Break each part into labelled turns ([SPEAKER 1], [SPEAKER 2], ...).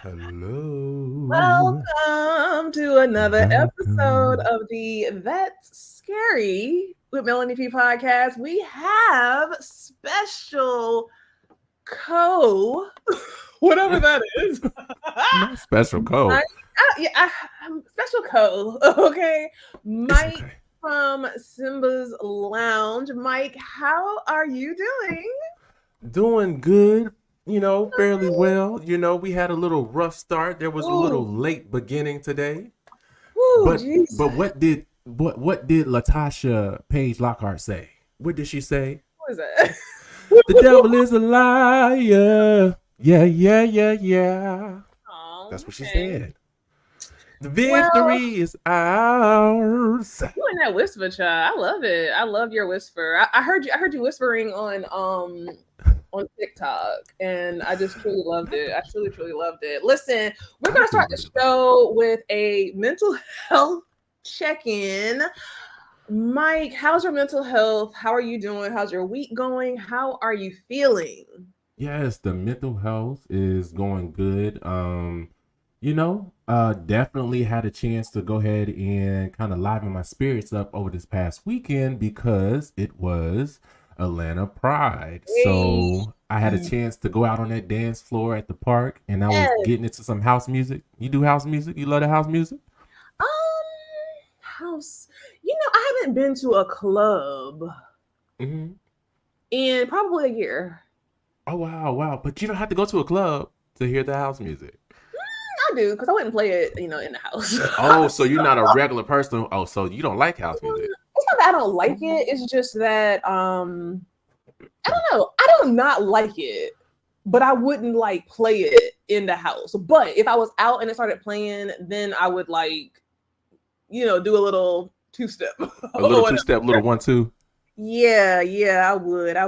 [SPEAKER 1] Hello.
[SPEAKER 2] Welcome to another episode
[SPEAKER 1] Welcome.
[SPEAKER 2] of the That's Scary with Meloney P podcast. We have special co, whatever that is.
[SPEAKER 1] Not special
[SPEAKER 2] Mike,
[SPEAKER 1] code.
[SPEAKER 2] special co, okay?
[SPEAKER 1] It's
[SPEAKER 2] Mike
[SPEAKER 1] okay.
[SPEAKER 2] from Simba's Lounge. Mike, how are you doing?
[SPEAKER 1] Doing good, fairly well. We had a little rough start. There was a little
[SPEAKER 2] Ooh,
[SPEAKER 1] late beginning today.
[SPEAKER 2] ooh,
[SPEAKER 1] But
[SPEAKER 2] jeez.
[SPEAKER 1] but what did Latasha Page Lockhart say? What did she say?
[SPEAKER 2] What is that?
[SPEAKER 1] The devil is a liar. Yeah, yeah, yeah, yeah.
[SPEAKER 2] Oh,
[SPEAKER 1] That's what she
[SPEAKER 2] okay.
[SPEAKER 1] said. The
[SPEAKER 2] Well,
[SPEAKER 1] victory is ours.
[SPEAKER 2] you and that whisper, child. I love it. I love your whisper. I heard you. I heard you whispering on TikTok, and I just truly loved it. I truly loved it. Listen, we're
[SPEAKER 1] I
[SPEAKER 2] gonna
[SPEAKER 1] do
[SPEAKER 2] start
[SPEAKER 1] really
[SPEAKER 2] the
[SPEAKER 1] love it.
[SPEAKER 2] show with a mental health check-in. Mike, how's your mental health? How are you doing? How's your week going? How are you feeling?
[SPEAKER 1] Yes, the mental health is going good. Definitely had a chance to go ahead and kind of liven my spirits up over this past weekend because it was Atlanta Pride.
[SPEAKER 2] Hey,
[SPEAKER 1] So I had a chance to go out on that dance floor at the park and I was
[SPEAKER 2] yes.
[SPEAKER 1] getting into some house music. You do house music? You love the house music?
[SPEAKER 2] House. I haven't been to a club
[SPEAKER 1] Hmm.
[SPEAKER 2] in probably a year.
[SPEAKER 1] Oh, wow, wow. But you don't have to go to a club to hear the house music.
[SPEAKER 2] I do because I wouldn't play it, in the house.
[SPEAKER 1] Oh, so you're not a regular person. Oh, so you don't like house music.
[SPEAKER 2] It's not that I don't like it. It's just that I don't know. I don't not like it, but I wouldn't like play it in the house. But if I was out and it started playing, then I would like do a little two step
[SPEAKER 1] A
[SPEAKER 2] or
[SPEAKER 1] little two
[SPEAKER 2] whatever.
[SPEAKER 1] step, little 1 2.
[SPEAKER 2] Yeah, yeah, I would. I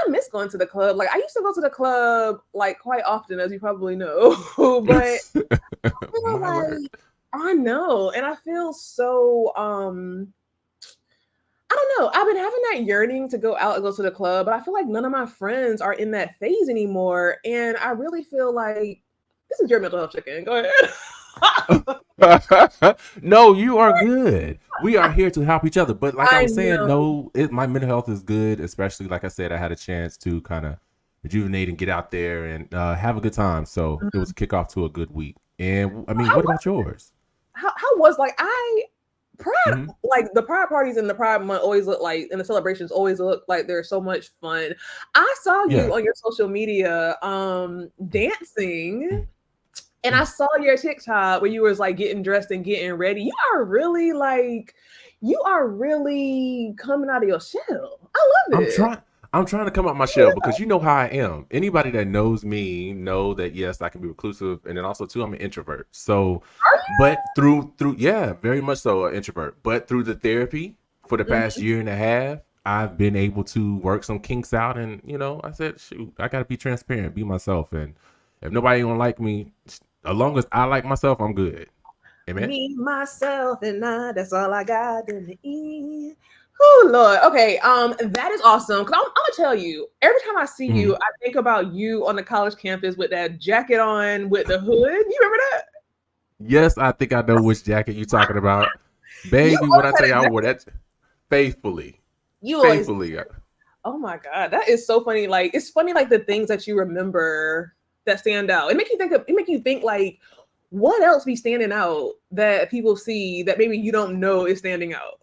[SPEAKER 2] miss going to the club. Like I used to go to the club like quite often, as you probably know. But feel
[SPEAKER 1] My word.
[SPEAKER 2] like I know, and I feel so I don't know. I've been having that yearning to go out and go to the club, but I feel like none of my friends are in that phase anymore. And I really feel like this is your mental health check-in. Go ahead.
[SPEAKER 1] No, you are good. We are here to help each other. But like I
[SPEAKER 2] I
[SPEAKER 1] was saying,
[SPEAKER 2] know.
[SPEAKER 1] no, my mental health is good, especially like I said, I had a chance to kind of rejuvenate and get out there and have a good time. So it was a kickoff to a good week. And I mean,
[SPEAKER 2] How
[SPEAKER 1] what
[SPEAKER 2] was
[SPEAKER 1] about yours?
[SPEAKER 2] how was like I pride
[SPEAKER 1] Hmm.
[SPEAKER 2] like the pride parties and the pride month always look like and the celebrations always look like they're so much fun. I saw
[SPEAKER 1] Yeah.
[SPEAKER 2] you on your social media dancing. And I
[SPEAKER 1] Mm.
[SPEAKER 2] saw your TikTok where you was like getting dressed and getting ready. You are really coming out of your shell. I love
[SPEAKER 1] I'm
[SPEAKER 2] it.
[SPEAKER 1] trying. I'm trying to come out my shell because you know how I am. Anybody that knows me know that yes, I can be reclusive, and then also too, I'm an introvert. So, but through yeah, very much so an introvert. But through the therapy for the past
[SPEAKER 2] Mhm.
[SPEAKER 1] year and a half, I've been able to work some kinks out, and I said, shoot, I got to be transparent, be myself, and if nobody don't like me, as long as I like myself, I'm good. Amen.
[SPEAKER 2] Me, myself, and I. That's all I got in the end. Oh Lord. Okay. That is awesome. Cause I'm gonna tell you, every time I see you,
[SPEAKER 1] Mhm.
[SPEAKER 2] I think about you on the college campus with that jacket on with the hood. You remember that?
[SPEAKER 1] Yes, I think I know which jacket you're talking about,
[SPEAKER 2] You
[SPEAKER 1] baby. When
[SPEAKER 2] always
[SPEAKER 1] I
[SPEAKER 2] had
[SPEAKER 1] tell you I
[SPEAKER 2] a
[SPEAKER 1] wore
[SPEAKER 2] jacket.
[SPEAKER 1] that faithfully.
[SPEAKER 2] You always.
[SPEAKER 1] Faithfully.
[SPEAKER 2] Oh my god, that is so funny. Like it's funny, like the things that you remember that stand out. It make you think like what else be standing out that people see that maybe you don't know is standing out.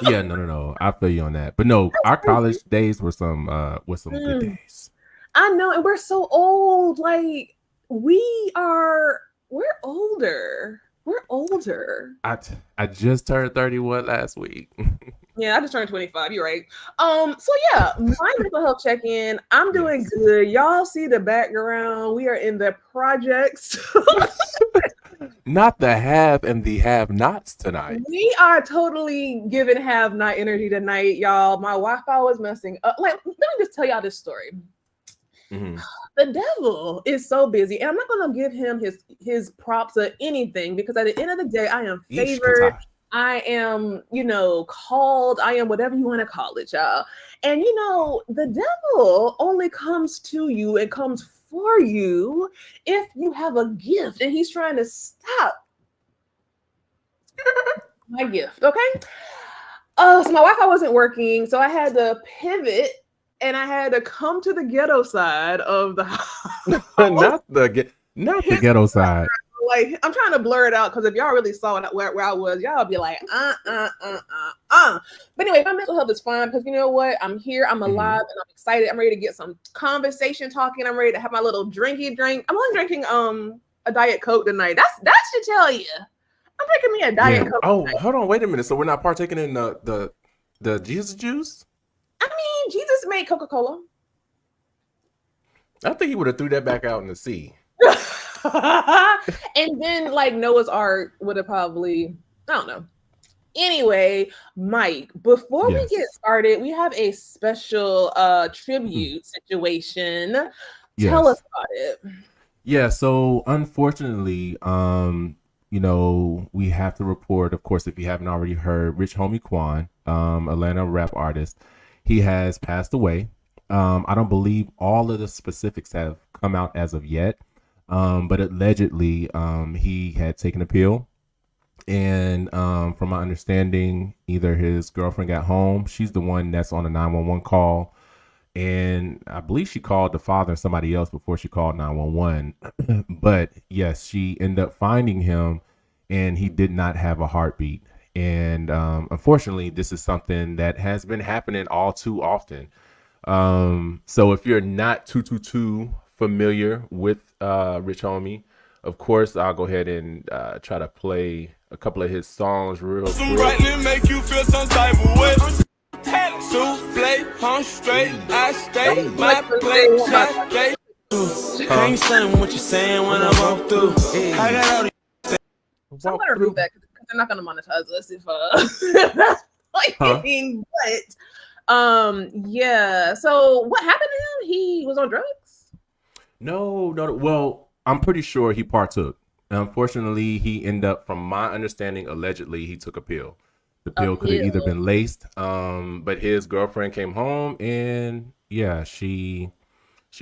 [SPEAKER 1] Yeah, no, no, no. I feel you on that. But no, our college days were some good
[SPEAKER 2] Mm,
[SPEAKER 1] days.
[SPEAKER 2] I know, and we're so old. Like we are, we're older. We're older.
[SPEAKER 1] I just turned 31 last week.
[SPEAKER 2] Yeah, I just turned 25. You're right. So yeah, my mental health check-in. I'm doing
[SPEAKER 1] Yes.
[SPEAKER 2] good. Y'all see the background. We are in the projects.
[SPEAKER 1] Not the have and the have nots tonight.
[SPEAKER 2] We are totally giving have not energy tonight, y'all. My Wi-Fi was messing up. Like, let me just tell y'all this story.
[SPEAKER 1] Hmm.
[SPEAKER 2] The devil is so busy, and I'm not gonna give him his props or anything because at the end of the day, I am
[SPEAKER 1] Ish
[SPEAKER 2] favored.
[SPEAKER 1] kata.
[SPEAKER 2] I am, called. I am whatever you want to call it, y'all. And the devil only comes to you and comes for you if you have a gift. And he's trying to stop my gift. Okay. So my Wi-Fi wasn't working, so I had to pivot and I had to come to the ghetto side of the house.
[SPEAKER 1] not the ghetto side.
[SPEAKER 2] Like, I'm trying to blur it out because if y'all really saw it where I was, y'all be like, But anyway, my mental health is fine because you know what? I'm here, I'm alive, and I'm excited. I'm ready to get some conversation talking. I'm ready to have my little drinky drink. I'm only drinking a Diet Coke tonight. That should tell you. I'm drinking me a Diet Coke.
[SPEAKER 1] Oh, tonight. Hold on, wait a minute. So we're not partaking in the Jesus juice?
[SPEAKER 2] I mean, Jesus made Coca-Cola.
[SPEAKER 1] I think he would have threw that back out in the sea.
[SPEAKER 2] And then like Noah's Ark would have probably, I don't know. Anyway, Mike, before we get started, we have a special tribute situation. Tell us about it.
[SPEAKER 1] Yeah, so unfortunately, you know, we have to report, of course, if you haven't already heard, Rich Homie Quan, Atlanta rap artist, he has passed away. I don't believe all of the specifics have come out as of yet. But allegedly, he had taken a pill, and from my understanding, either his girlfriend got home. She's the one that's on the 911 call, and I believe she called the father and somebody else before she called 911. But yes, she ended up finding him, and he did not have a heartbeat. And unfortunately, this is something that has been happening all too often. So if you're not too familiar with Rich Homie, of course I'll go ahead and try to play a couple of his songs real quick. Make you feel some type of way. Souffle, I'm straight, I stay my place, I ain't saying what you're saying when I walk through. I got all these.
[SPEAKER 2] I'm gonna remove that because they're not gonna monetize us if that's playing. But yeah. So what happened to him? He was on drugs?
[SPEAKER 1] No. Well, I'm pretty sure he partook. Unfortunately, he ended up, from my understanding, allegedly he took a pill. The pill could have either been laced, but his girlfriend came home and yeah, she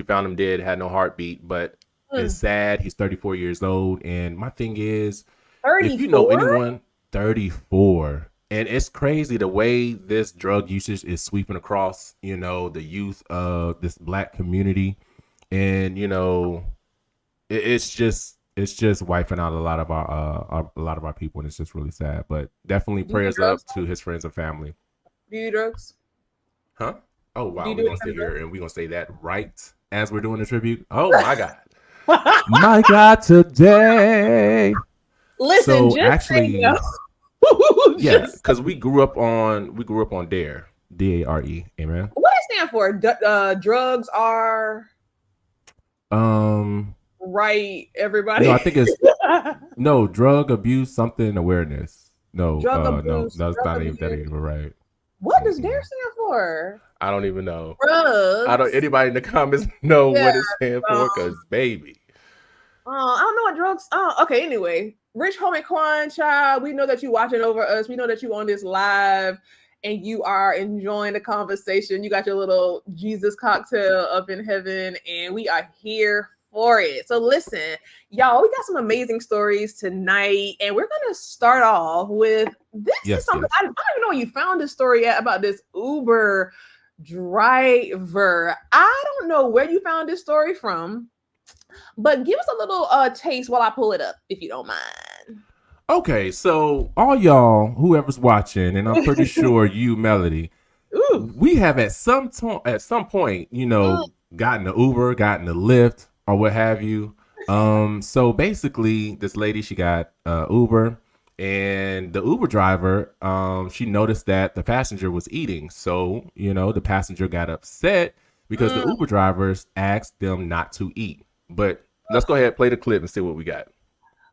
[SPEAKER 1] found him dead, had no heartbeat. But it's sad. He's 34 years old, and my thing is, 34? If you know anyone, 34. And it's crazy the way this drug usage is sweeping across, you know, the youth of this Black community. And, you know, it's just wiping out a lot of our people, and it's just really sad. But definitely prayers up to his friends and family.
[SPEAKER 2] Do you drugs?
[SPEAKER 1] Huh? Oh wow, we're gonna stay here and we're gonna say that right as we're doing the tribute. Oh my God. My God, today.
[SPEAKER 2] Listen,
[SPEAKER 1] so actually, yeah, because we grew up on DARE, DARE. Amen.
[SPEAKER 2] What does it stand for? Drugs are right, everybody.
[SPEAKER 1] No, I think it's no drug abuse, something awareness. No, no, that's not even right.
[SPEAKER 2] What does DARE stand for?
[SPEAKER 1] I don't even know.
[SPEAKER 2] Drugs.
[SPEAKER 1] I don't. Anybody in the comments know what it stands for? Because baby.
[SPEAKER 2] I don't know what drugs. Oh, okay. Anyway, Rich Homie Quan, child, we know that you watching over us. We know that you on this live and you are enjoying the conversation. You got your little Jesus cocktail up in heaven, and we are here for it. So listen, y'all, we got some amazing stories tonight, and we're gonna start off with this. Is something I don't even know where you found this story at about this Uber driver. I don't know where you found this story from, but give us a little taste while I pull it up, if you don't mind.
[SPEAKER 1] Okay, so all y'all, whoever's watching, and I'm pretty sure you, Melody, we have at some point, you know, gotten the Uber, gotten the Lyft, or what have you. So basically, this lady, she got Uber, and the Uber driver, she noticed that the passenger was eating. So, you know, the passenger got upset because the Uber drivers asked them not to eat. But let's go ahead, play the clip and see what we got.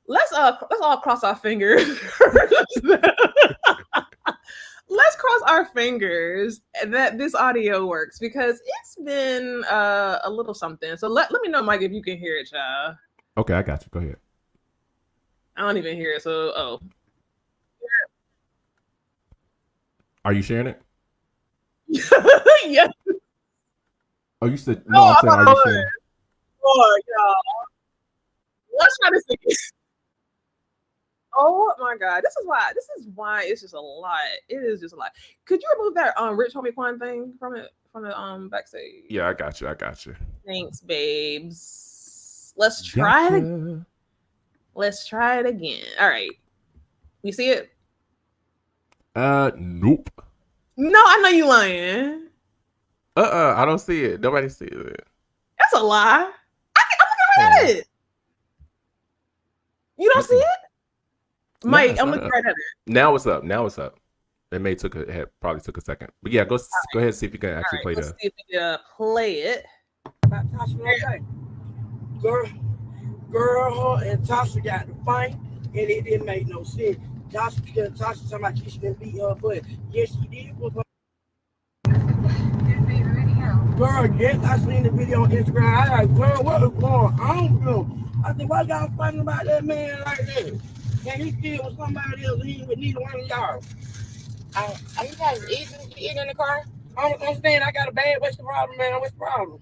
[SPEAKER 2] Let's all cross our fingers. Let's cross our fingers that this audio works, because it's been a little something. So let me know, Mike, if you can hear it, child.
[SPEAKER 1] Okay, I got you. Go ahead.
[SPEAKER 2] I don't even hear it. So
[SPEAKER 1] Are you sharing it?
[SPEAKER 2] Yes.
[SPEAKER 1] Oh, you said no. I'm saying, are you sharing?
[SPEAKER 3] Lord, y'all. Let's try to see.
[SPEAKER 2] Oh my god, this is why it's just a lot. It is just a lot. Could you remove that Rich Homie Quan thing from the backstage?
[SPEAKER 1] Yeah, I got you.
[SPEAKER 2] Thanks, babes. Let's try it. Let's try it again. All right. You see it?
[SPEAKER 1] Nope.
[SPEAKER 2] No, I know you lying.
[SPEAKER 1] I don't see it. Nobody sees it.
[SPEAKER 2] That's a lie. I'm looking at it. You don't see it? Mike, I'm looking right at it.
[SPEAKER 1] Now what's up? It probably took a second. But yeah, go ahead and see if you can actually play
[SPEAKER 2] let's see if you can play it.
[SPEAKER 4] Girl, her and Tasha got to fight, and it didn't make no sense. Tasha talking about she didn't beat her, but yes, she did. Girl, yes, I seen the video on Instagram. I like, girl, what is going on? I said, why y'all fighting about that man like that? And he still with somebody else, he ain't with neither one of y'all. Are you guys eating in the car? I'm saying I got a bag. What's the problem, man? What's the problem?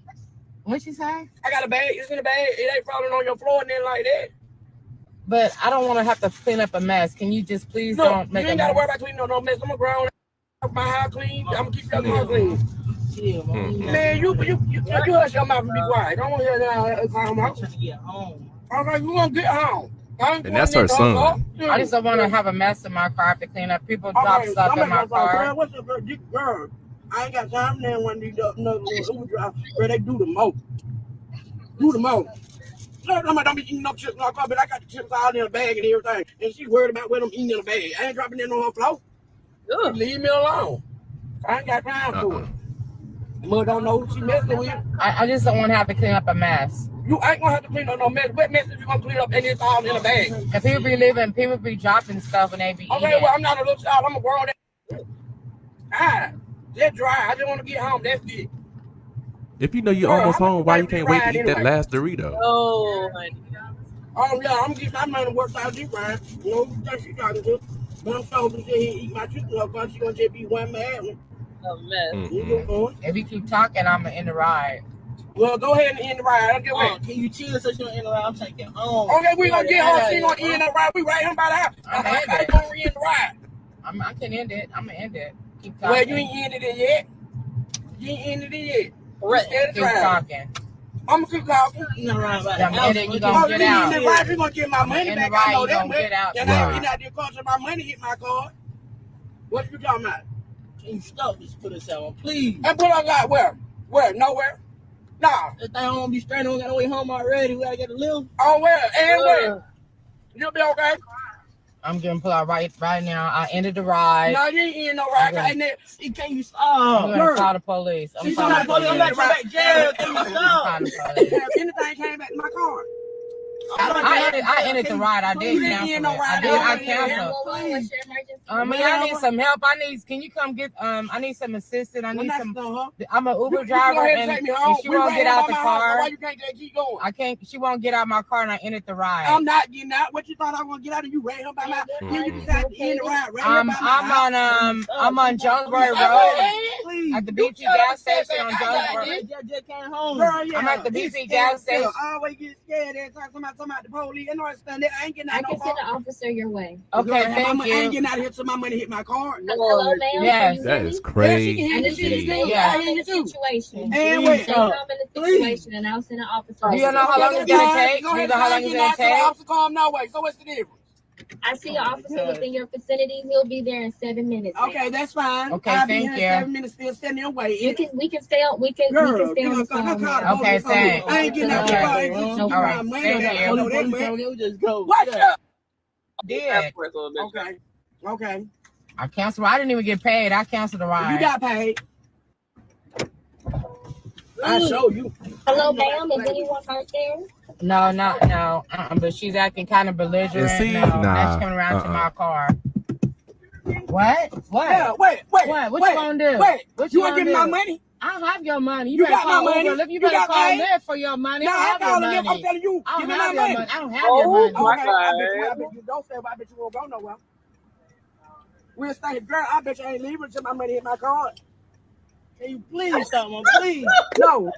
[SPEAKER 5] What'd she say?
[SPEAKER 4] I got a bag. It's in the bag. It ain't falling on your floor and then like that.
[SPEAKER 5] But I don't want to have to clean up a mess. Can you just please don't make a mess? You ain't got to worry about cleaning no mess. I'm going to ground my house clean. I'm going to keep your car clean. Man, you hush your mouth and be quiet. Don't want to hear that. I'm trying to get home. Okay, you want to get home.
[SPEAKER 1] And that's her son.
[SPEAKER 5] I just don't want to have a mess in my car. I have to clean up. People drop stuff in my car.
[SPEAKER 4] Girl, what's up, girl? I ain't got time to one of these another Uber drivers where they do the most. Don't be eating no chips in my car, but I got the chips all in a bag and everything. And she worried about what I'm eating in a bag. I ain't dropping it on her floor. Leave me alone. I ain't got time for it. Mother don't know who she messing with.
[SPEAKER 5] I just don't want to have to clean up a mess.
[SPEAKER 4] You ain't gonna have to clean up no mess. What mess is you gonna clean up and it's all in a bag?
[SPEAKER 5] And people be dropping stuff and they be eating.
[SPEAKER 4] Okay, well, I'm not a little child. I'm a grown ass. Just dry. I just want to get home. That's it.
[SPEAKER 1] If you know you're almost home, why you can't wait to eat that last Dorito?
[SPEAKER 2] Oh, honey.
[SPEAKER 4] Yeah, I'm gonna get my money worked out deep right. You know what she talking to? But I'm so gonna eat my chicken up, but she gonna just be one mad one.
[SPEAKER 2] A mess.
[SPEAKER 5] If you keep talking, I'm gonna end the ride.
[SPEAKER 4] Well, go ahead and end the ride. I'll get away.
[SPEAKER 3] Can you chill so she don't end the ride? I'm taking home.
[SPEAKER 4] Okay, we gonna get home. She gonna end the ride. We right here by the house. I ain't gonna end the ride.
[SPEAKER 5] I can end it. I'm gonna end it. Keep
[SPEAKER 4] talking. Well, you ain't ended it yet. You ain't ended it yet.
[SPEAKER 5] Keep talking.
[SPEAKER 4] I'm gonna keep talking.
[SPEAKER 5] You gonna get out.
[SPEAKER 4] You gonna get my money back. I know that much. And I ain't out there costing my money hit my card. What you talking about?
[SPEAKER 3] Can you stop this? Put us on, please.
[SPEAKER 4] And put on God where? Where? Nowhere. Nah.
[SPEAKER 3] That thing won't be straight on. Got to way home already. We gotta get a little.
[SPEAKER 4] Oh, where? And where? You'll be okay.
[SPEAKER 5] I'm getting pulled out right now. I ended the ride.
[SPEAKER 4] No, you ain't in no ride.
[SPEAKER 3] Can you stop?
[SPEAKER 5] I'm gonna call the police.
[SPEAKER 4] I'm calling the police. I'm back to jail. If anything came back to my car.
[SPEAKER 5] I ended the ride. I did cancel it. I canceled. I need some help. Can you come get? I need some assistance. I'm an Uber driver, and she won't get out the car.
[SPEAKER 4] Why you can't just keep going?
[SPEAKER 5] I can't. She won't get out of my car, and I ended the ride.
[SPEAKER 4] I'm not getting out. What you thought I was gonna get out of you? Right here by my. You decided to end the ride.
[SPEAKER 5] I'm on Jonesboro Road at the BP gas station on Jonesboro.
[SPEAKER 3] Just came home.
[SPEAKER 5] I'm at the BP gas station.
[SPEAKER 4] I always get scared every time somebody the police. I understand that. I ain't getting out.
[SPEAKER 6] I can send an officer your way.
[SPEAKER 5] Okay, thank you.
[SPEAKER 4] I ain't getting out here till my money hit my card.
[SPEAKER 6] Hello, ma'am.
[SPEAKER 1] Yes, that is crazy.
[SPEAKER 6] I need you to stay calm in the situation. Stay calm in the situation, and I'll send an officer.
[SPEAKER 5] Do you know how long it's gonna take? Do you know how long it's gonna take?
[SPEAKER 4] Officer, calm no way. So what's the difference?
[SPEAKER 6] I see an officer within your vicinity. He'll be there in 7 minutes.
[SPEAKER 4] Okay, that's fine.
[SPEAKER 5] Okay,
[SPEAKER 4] I'll
[SPEAKER 5] thank
[SPEAKER 4] be
[SPEAKER 5] you.
[SPEAKER 4] 7 minutes still standing away.
[SPEAKER 6] We can stay on. We can stay on the phone.
[SPEAKER 5] Okay, thanks.
[SPEAKER 4] I ain't getting out the car.
[SPEAKER 5] All right, thank you.
[SPEAKER 3] Just go.
[SPEAKER 4] Watch up.
[SPEAKER 5] Did.
[SPEAKER 4] Okay.
[SPEAKER 5] I canceled. I didn't even get paid. I canceled the ride.
[SPEAKER 4] You got paid. I show you.
[SPEAKER 6] Hello, ma'am. Is anyone hurt there?
[SPEAKER 5] No. But she's acting kind of belligerent. Now she's coming around to my car. What?
[SPEAKER 4] Yeah, wait.
[SPEAKER 5] What you gonna do?
[SPEAKER 4] What you want to give me my money?
[SPEAKER 5] I don't have your money.
[SPEAKER 4] You got my money.
[SPEAKER 5] You better call Lyft for your money.
[SPEAKER 4] No,
[SPEAKER 5] I
[SPEAKER 4] I'm telling you.
[SPEAKER 5] I
[SPEAKER 4] Give
[SPEAKER 5] don't
[SPEAKER 4] me
[SPEAKER 5] have
[SPEAKER 4] my
[SPEAKER 5] your
[SPEAKER 4] money.
[SPEAKER 5] money. I don't have your money.
[SPEAKER 4] Okay, I bet you don't say, but I bet you won't go nowhere. We'll stay, girl. I bet you ain't leaving until my money hit my card.
[SPEAKER 3] Can you please stop, man? Please.
[SPEAKER 4] No.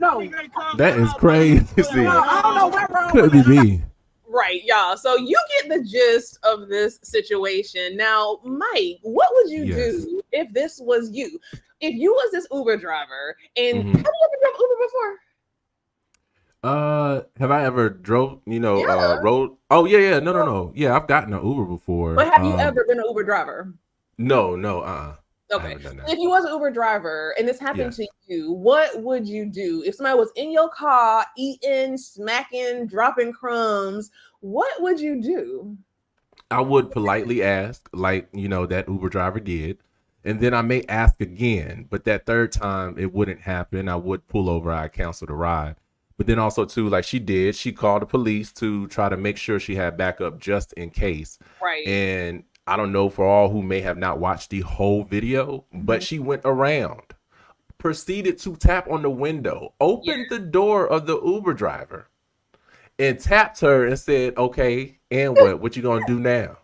[SPEAKER 1] That is crazy.
[SPEAKER 4] No, I don't know what's wrong
[SPEAKER 1] Could
[SPEAKER 4] with
[SPEAKER 1] be
[SPEAKER 4] it.
[SPEAKER 1] me.
[SPEAKER 2] Right, y'all. So you get the gist of this situation. Now, Mike, what would you do if this was you? If you was this Uber driver, and have you ever drove Uber before?
[SPEAKER 1] Have I ever drove,
[SPEAKER 2] Yeah.
[SPEAKER 1] rode? Oh, yeah. No. Yeah, I've gotten an Uber before.
[SPEAKER 2] But have you ever been an Uber driver?
[SPEAKER 1] No, I
[SPEAKER 2] Okay.
[SPEAKER 1] haven't done that.
[SPEAKER 2] If you was an Uber driver and this happened
[SPEAKER 1] Yeah.
[SPEAKER 2] to you, what would you do? If somebody was in your car eating, smacking, dropping crumbs, what would you do?
[SPEAKER 1] I would politely ask, like, that Uber driver did. And then I may ask again, but that third time it wouldn't happen. I would pull over, I'd cancel the ride. But then also too, like she called the police to try to make sure she had backup just in case.
[SPEAKER 2] Right.
[SPEAKER 1] And I don't know, for all who may have not watched the whole video, but she went around, proceeded to tap on the window, opened the door of the Uber driver, and tapped her and said, okay, and what you gonna do now?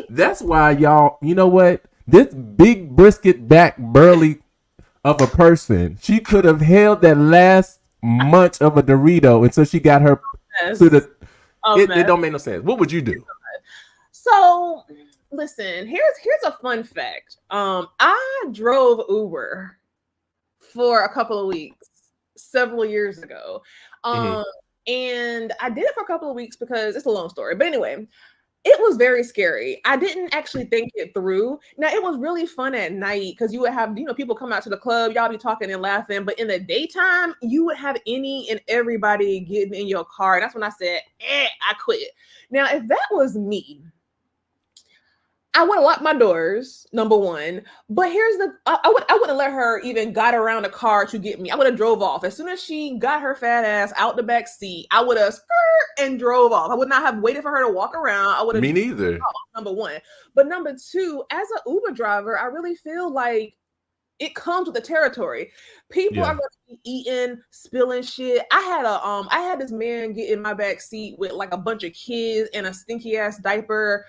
[SPEAKER 1] That's why, y'all, you know what? This big brisket back burly of a person, she could have held that last munch of a Dorito until she got her to the. It don't make no sense. What would you do?
[SPEAKER 2] So listen, here's a fun fact. I drove Uber for a couple of weeks several years ago. And I did it for a couple of weeks because it's a long story. But anyway, it was very scary. I didn't actually think it through. Now, it was really fun at night because you would have, people come out to the club, y'all be talking and laughing. But in the daytime, you would have any and everybody getting in your car. And that's when I said, I quit. Now, if that was me, I would have locked my doors, number one. But I wouldn't let her even got around the car to get me. I would have drove off. As soon as she got her fat ass out the back seat, I would have and drove off. I would not have waited for her to walk around. I would have.
[SPEAKER 1] Me neither.
[SPEAKER 2] Number one. But number two, as an Uber driver, I really feel like it comes with the territory. People are going to be eating, spilling shit. I had this man get in my back seat with like a bunch of kids and a stinky ass diaper.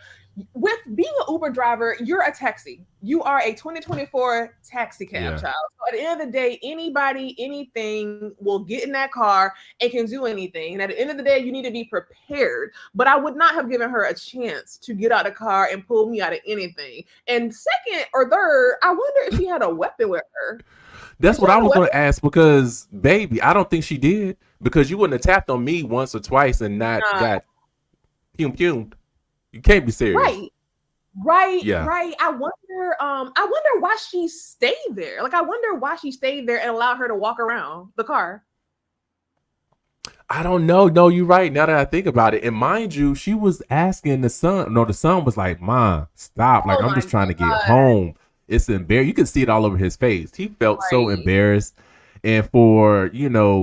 [SPEAKER 2] With being an Uber driver, you're a taxi. You are a 2024 taxi cab child. So at the end of the day, anybody, anything will get in that car and can do anything. And at the end of the day, you need to be prepared. But I would not have given her a chance to get out of the car and pull me out of anything. And second or third, I wonder if she had a weapon with her.
[SPEAKER 1] That's what I was going to ask because, baby, I don't think she did, because you wouldn't have tapped on me once or twice and not got pumed. You can't be serious.
[SPEAKER 2] Right. I wonder why she stayed there. Like, I wonder why she stayed there and allowed her to walk around the car.
[SPEAKER 1] I don't know. No, you're right. Now that I think about it, and mind you, she was asking the son. No, the son was like, "Mom, stop! Like, I'm just trying to get home." It's embarrassing. You can see it all over his face. He felt so embarrassed. And for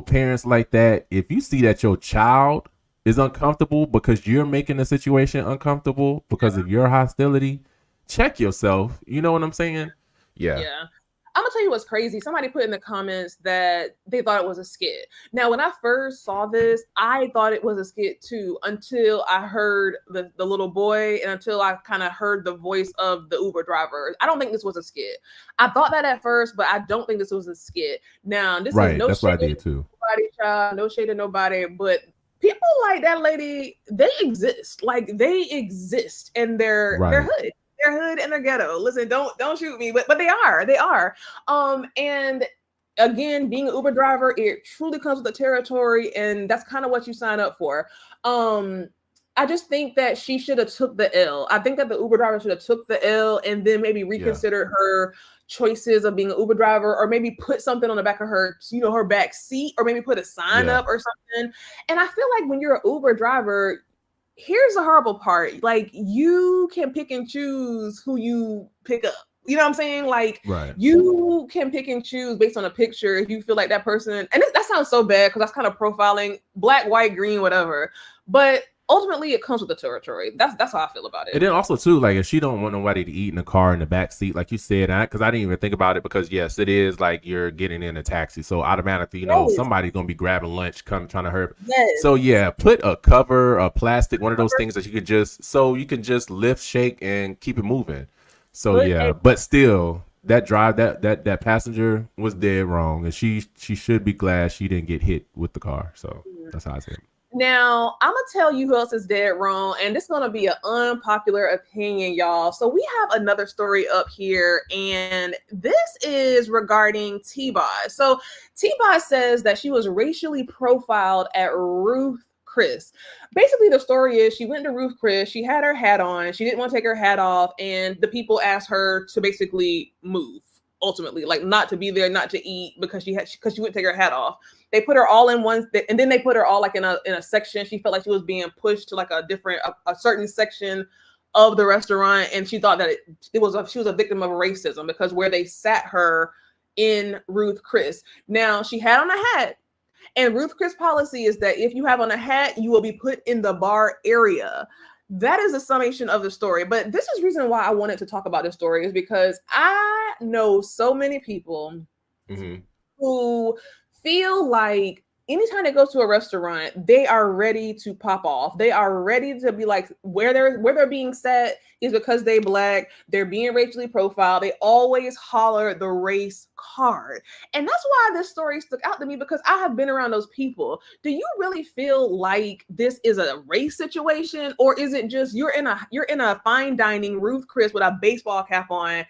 [SPEAKER 1] parents like that, if you see that your child is uncomfortable because you're making the situation uncomfortable because of your hostility, check yourself. You know what I'm saying? Yeah.
[SPEAKER 2] I'm gonna tell you what's crazy. Somebody put in the comments that they thought it was a skit. Now, when I first saw this, I thought it was a skit too, until I heard the little boy and until I kind of heard the voice of the Uber driver. I don't think this was a skit. I thought that at first, but I don't think this was a skit. Now, this is no
[SPEAKER 1] that's
[SPEAKER 2] shade
[SPEAKER 1] what I did too.
[SPEAKER 2] Nobody, child, no shade to nobody, but people like that lady, they exist. Like, they exist in their hood. Their hood and their ghetto. Listen, don't shoot me, but they are. And again, being an Uber driver, it truly comes with the territory, and that's kind of what you sign up for. I just think that she should have took the L. I think that the Uber driver should have took the L and then maybe reconsidered her choices of being an Uber driver, or maybe put something on the back of her, her back seat, or maybe put a sign up or something. And I feel like when you're an Uber driver, here's the horrible part. Like, you can pick and choose who you pick up. You know what I'm saying? Like, you can pick and choose based on a picture if you feel like that person, and that sounds so bad because that's kind of profiling, black, white, green, whatever. But ultimately, it comes with the territory. That's how I feel about it.
[SPEAKER 1] And then also too, like, if she don't want nobody to eat in the car in the back seat, like you said, because I didn't even think about it, because yes, it is like you're getting in a taxi, so automatically, somebody's gonna be grabbing lunch, trying to hurt. So put a cover, a plastic, one of those things that you could just lift, shake, and keep it moving. So but still, that passenger was dead wrong, and she should be glad she didn't get hit with the car. So that's how I say it.
[SPEAKER 2] Now, I'm going to tell you who else is dead wrong, and this is going to be an unpopular opinion, y'all. So we have another story up here, and this is regarding T-Boz. So T-Boz says that she was racially profiled at Ruth Chris. Basically, the story is she went to Ruth Chris, she had her hat on, she didn't want to take her hat off, and the people asked her to basically move. Ultimately, like not to be there, not to eat because she wouldn't take her hat off. They put her all in one, and then they put her all like in a section. She felt like she was being pushed to like a certain section of the restaurant, and she thought that she was a victim of racism because where they sat her in Ruth Chris. Now she had on a hat, and Ruth Chris policy is that if you have on a hat, you will be put in the bar area. That is a summation of the story. But this is the reason why I wanted to talk about this story is because I know so many people who feel like anytime they go to a restaurant, they are ready to pop off. They are ready to be like where they're being set is because they Black. They're being racially profiled. They always holler the race card. And that's why this story stuck out to me because I have been around those people. Do you really feel like this is a race situation, or is it just you're in a fine dining Ruth Chris with a baseball cap on,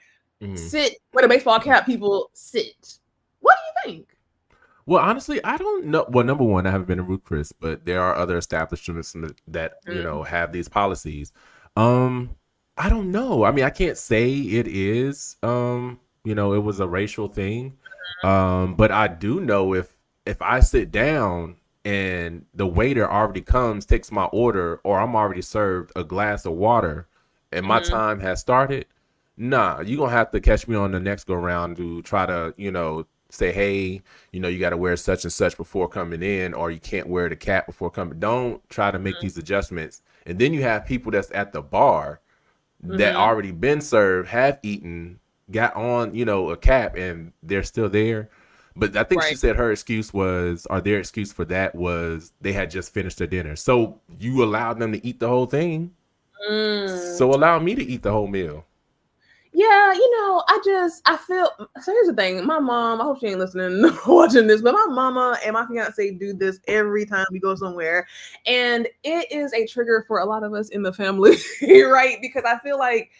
[SPEAKER 2] sit where the baseball cap people sit? What do you think?
[SPEAKER 1] Well, honestly, I don't know. Well, number one, I haven't been to Ruth Chris, but there are other establishments that have these policies. I don't know. I mean, I can't say it is. It was a racial thing. But I do know if I sit down and the waiter already comes, takes my order, or I'm already served a glass of water, and my time has started, nah, you're gonna have to catch me on the next go round to try to, say, hey, you got to wear such and such before coming in, or you can't wear the cap before coming. Don't try to make these adjustments. And then you have people that's at the bar that already been served, have eaten, got on, a cap, and they're still there. But I think she said their excuse for that was they had just finished their dinner. So you allowed them to eat the whole thing. So allow me to eat the whole meal.
[SPEAKER 2] Yeah, I feel, so here's the thing. My mom, I hope she ain't listening, watching this, but my mama and my fiance do this every time we go somewhere. And it is a trigger for a lot of us in the family, right? Because I feel like,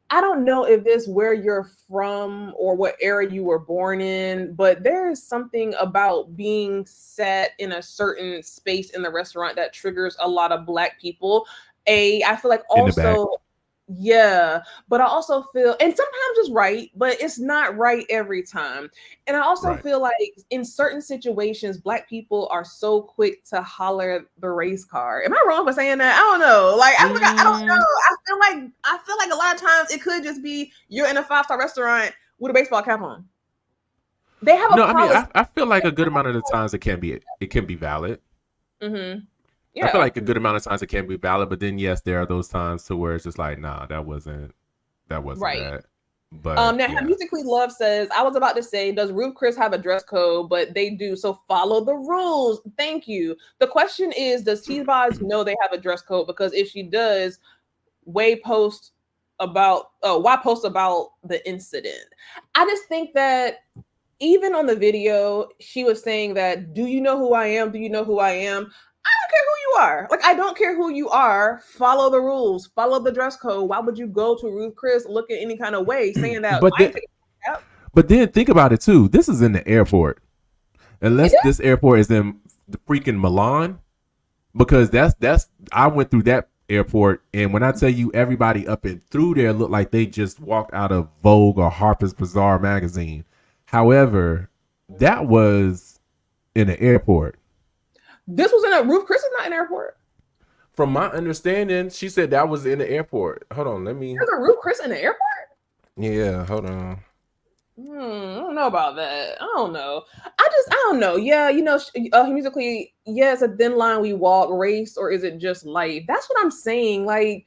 [SPEAKER 2] I don't know if this where you're from or what era you were born in, but there is something about being sat in a certain space in the restaurant that triggers a lot of Black people. I feel like also... Yeah, but I also feel, and sometimes it's right, but it's not right every time. And I also feel like in certain situations, Black people are so quick to holler the race card. Am I wrong for saying that? I don't know. Like, I don't know. I feel like a lot of times it could just be you're in a 5-star restaurant with a baseball cap on. They have a policy.
[SPEAKER 1] I mean, I feel like a good amount of the times it can be valid. Yeah. I feel like a good amount of times it can be valid, but then yes, there are those times to where it's just like, nah, that wasn't right. That. But
[SPEAKER 2] now Musically Love says, I was about to say, does Ruth Chris have a dress code? But they do, so follow the rules. Thank you. The question is, does T-Boz know they have a dress code? Because if she does, why post about the incident? I just think that even on the video, she was saying that, do you know who I am? Do you know who I am? I don't care who you are. Like, I don't care who you are. Follow the rules. Follow the dress code. Why would you go to Ruth Chris looking any kind of way saying that?
[SPEAKER 1] But then think about it too. This is in the airport. Unless this airport is in the freaking Milan, because that's I went through that airport, and when I tell you everybody up and through there looked like they just walked out of Vogue or Harper's Bazaar magazine. However, that was in the airport.
[SPEAKER 2] This was in a Ruth Chris is not in an airport.
[SPEAKER 1] From my understanding, she said that was in the airport. Hold on, there's
[SPEAKER 2] a Ruth Chris in the airport?
[SPEAKER 1] Yeah, hold on.
[SPEAKER 2] I don't know about that. I don't know. I don't know. Yeah, Musically, it's a thin line we walk, race, or is it just life? That's what I'm saying. Like,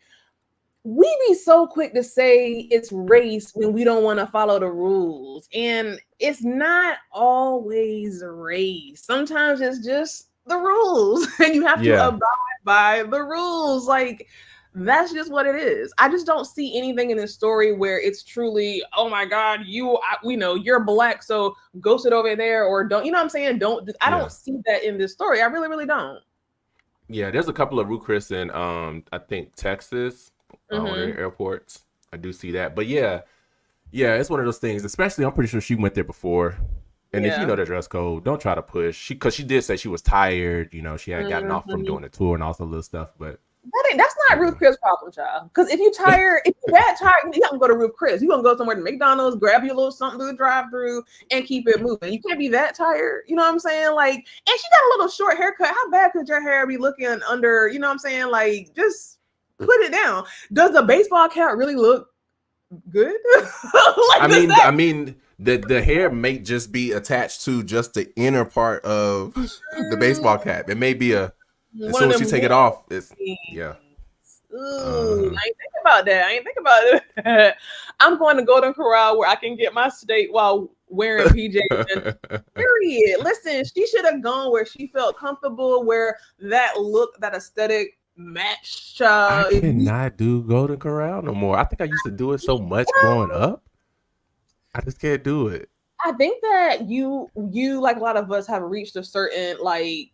[SPEAKER 2] we be so quick to say it's race when we don't want to follow the rules. And it's not always race. Sometimes it's just the rules, and you have to abide by the rules. Like, That's just what it is. I just don't see anything in this story where it's truly, oh my God, we know you're black, so go sit over there or don't. You know what I'm saying? I don't see that in this story. I really, really don't.
[SPEAKER 1] Yeah, there's a couple of Ruth Chris in I think Texas on the airports. I do see that, but yeah, it's one of those things. Especially, I'm pretty sure she went there before. And if you know the dress code, don't try to push. Because she did say she was tired. You know, she had gotten off from doing the tour and all that little stuff. But
[SPEAKER 2] that's not Ruth Chris' problem, child. Because if you're that tired, you don't go to Ruth Chris. You're gonna go somewhere to McDonald's, grab you a little something through the drive-through, and keep it moving. You can't be that tired. You know what I'm saying? Like, and she got a little short haircut. How bad could your hair be looking under? You know what I'm saying? Like, just put it down. Does the baseball cap really look good? Like,
[SPEAKER 1] I mean. The hair may just be attached to just the inner part of the baseball cap. It may be as soon as you take it off, it's yeah.
[SPEAKER 2] Ooh, I ain't think about it. I'm going to Golden Corral where I can get my steak while wearing PJs. Period. Listen, she should have gone where she felt comfortable, where that look, that aesthetic matched.
[SPEAKER 1] I cannot do Golden Corral no more. I think I used to do it so much growing up. I just can't do it.
[SPEAKER 2] I think that you like a lot of us have reached a certain like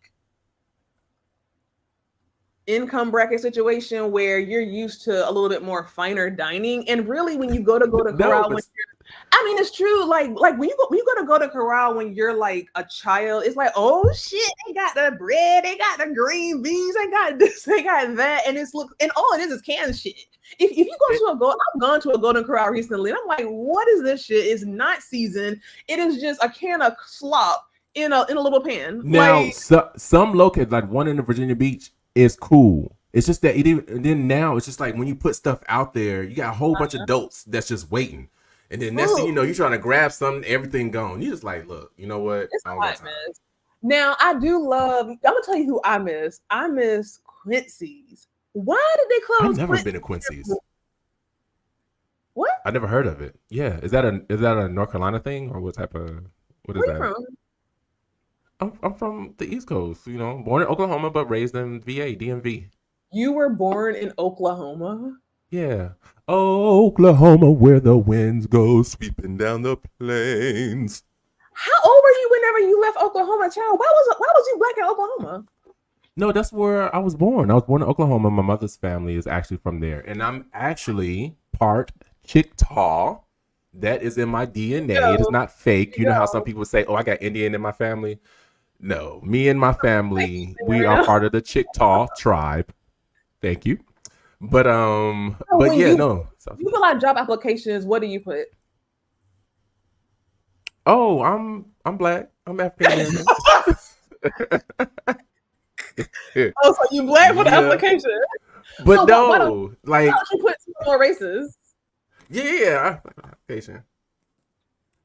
[SPEAKER 2] income bracket situation where you're used to a little bit more finer dining, and really when you go to Corral, I mean it's true. Like when you go to Golden Corral when you're like a child, it's like, oh shit, they got the bread, they got the green beans, they got this, they got that, and all it is canned shit. If you go to I've gone to a Golden Corral recently, and I'm like, what is this shit? It's not seasoned. It is just a can of slop in a little pan.
[SPEAKER 1] Now,
[SPEAKER 2] like,
[SPEAKER 1] some located, like one in the Virginia Beach, is cool. It's just that then now it's just like when you put stuff out there, you got a whole bunch of adults that's just waiting, and then next thing you know, you're trying to grab something, everything gone. You just like, look, you know what?
[SPEAKER 2] It's a hot mess. Now I do love. I'm gonna tell you who I miss. I miss Quincy's. Why did they close?
[SPEAKER 1] I've never been to Quincy's.
[SPEAKER 2] What?
[SPEAKER 1] I never heard of it. Yeah, is that a North Carolina thing, or what is
[SPEAKER 2] Where
[SPEAKER 1] that?
[SPEAKER 2] You from?
[SPEAKER 1] I'm from the East Coast. You know, born in Oklahoma but raised in VA, DMV.
[SPEAKER 2] You were born in Oklahoma?
[SPEAKER 1] Yeah. Oklahoma, where the winds go sweeping down the plains.
[SPEAKER 2] How old were you whenever you left Oklahoma, child? Why was you black in Oklahoma?
[SPEAKER 1] No, that's where I was born. I was born in Oklahoma. My mother's family is actually from there. And I'm actually part Chickasaw. That is in my DNA. It is not fake. You know how some people say, oh, I got Indian in my family? No, me and my family, we are part of the Chickasaw tribe. Thank you. But yeah, no.
[SPEAKER 2] You fill out job applications, what do you put?
[SPEAKER 1] Oh, I'm black. I'm African American.
[SPEAKER 2] Oh, so you black for the application?
[SPEAKER 1] But
[SPEAKER 2] so
[SPEAKER 1] no,
[SPEAKER 2] why don't you put some more races?
[SPEAKER 1] Yeah, application.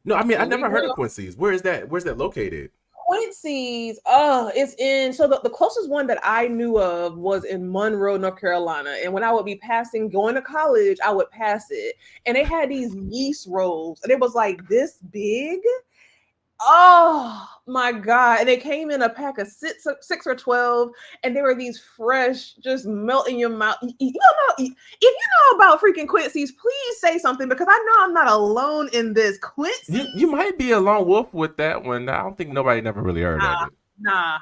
[SPEAKER 1] No, I mean I never heard of Quincy's. Where is that? Where's that located?
[SPEAKER 2] Quincy's, it's in. So the closest one that I knew of was in Monroe, North Carolina. And when I would be going to college, I would pass it, and they had these yeast rolls, and it was like this big. Oh my God. And they came in a pack of six or 12, and they were these fresh, just melt in your mouth. If you know about freaking Quincy's, please say something, because I know I'm not alone in this. Quincy.
[SPEAKER 1] You might be a lone wolf with that one. I don't think nobody never really heard of it.
[SPEAKER 2] Nah.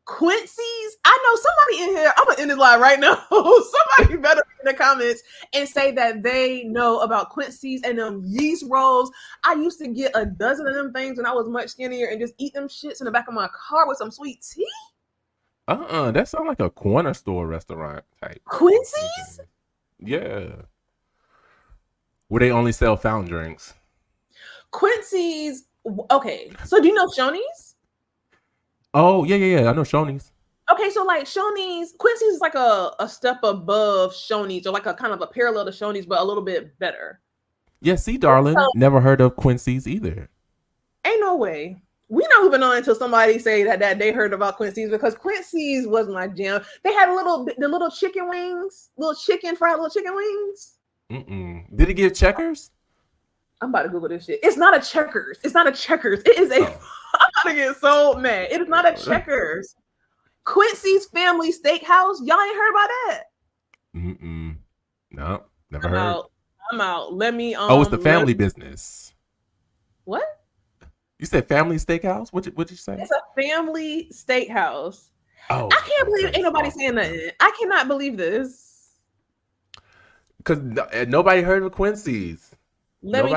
[SPEAKER 2] Quincy's. I know somebody in here. I'm gonna end this live right now. Somebody better in the comments and say that they know about Quincy's and them yeast rolls. I used to get a dozen of them things when I was much skinnier and just eat them shits in the back of my car with some sweet tea.
[SPEAKER 1] That sounds like a corner store restaurant type.
[SPEAKER 2] Quincy's?
[SPEAKER 1] Yeah. Where they only sell fountain drinks.
[SPEAKER 2] Quincy's. Okay, so do you know Shoney's?
[SPEAKER 1] Oh, yeah. I know Shoney's.
[SPEAKER 2] Okay, so like Shoney's, Quincy's is like a step above Shoney's, or like a kind of a parallel to Shoney's, but a little bit better.
[SPEAKER 1] Yeah, see, darling, never heard of Quincy's either.
[SPEAKER 2] Ain't no way. We not moving on until somebody say that they heard about Quincy's, because Quincy's was my jam. They had the little chicken wings, fried little chicken wings.
[SPEAKER 1] Did it give Checkers?
[SPEAKER 2] I'm about to Google this shit. It's not a Checkers. It is a. I'm gonna get so mad. It is not a Checkers. Quincy's Family Steakhouse. Y'all ain't heard about that?
[SPEAKER 1] No, never
[SPEAKER 2] I'm
[SPEAKER 1] heard.
[SPEAKER 2] out. I'm out. Let me
[SPEAKER 1] Oh, it's the family business.
[SPEAKER 2] What?
[SPEAKER 1] You said family steakhouse? What'd you say?
[SPEAKER 2] It's a family steakhouse.
[SPEAKER 1] Oh,
[SPEAKER 2] I can't believe
[SPEAKER 1] okay.
[SPEAKER 2] ain't nobody saying nothing. I cannot believe this.
[SPEAKER 1] Because nobody heard of Quincy's.
[SPEAKER 2] Let me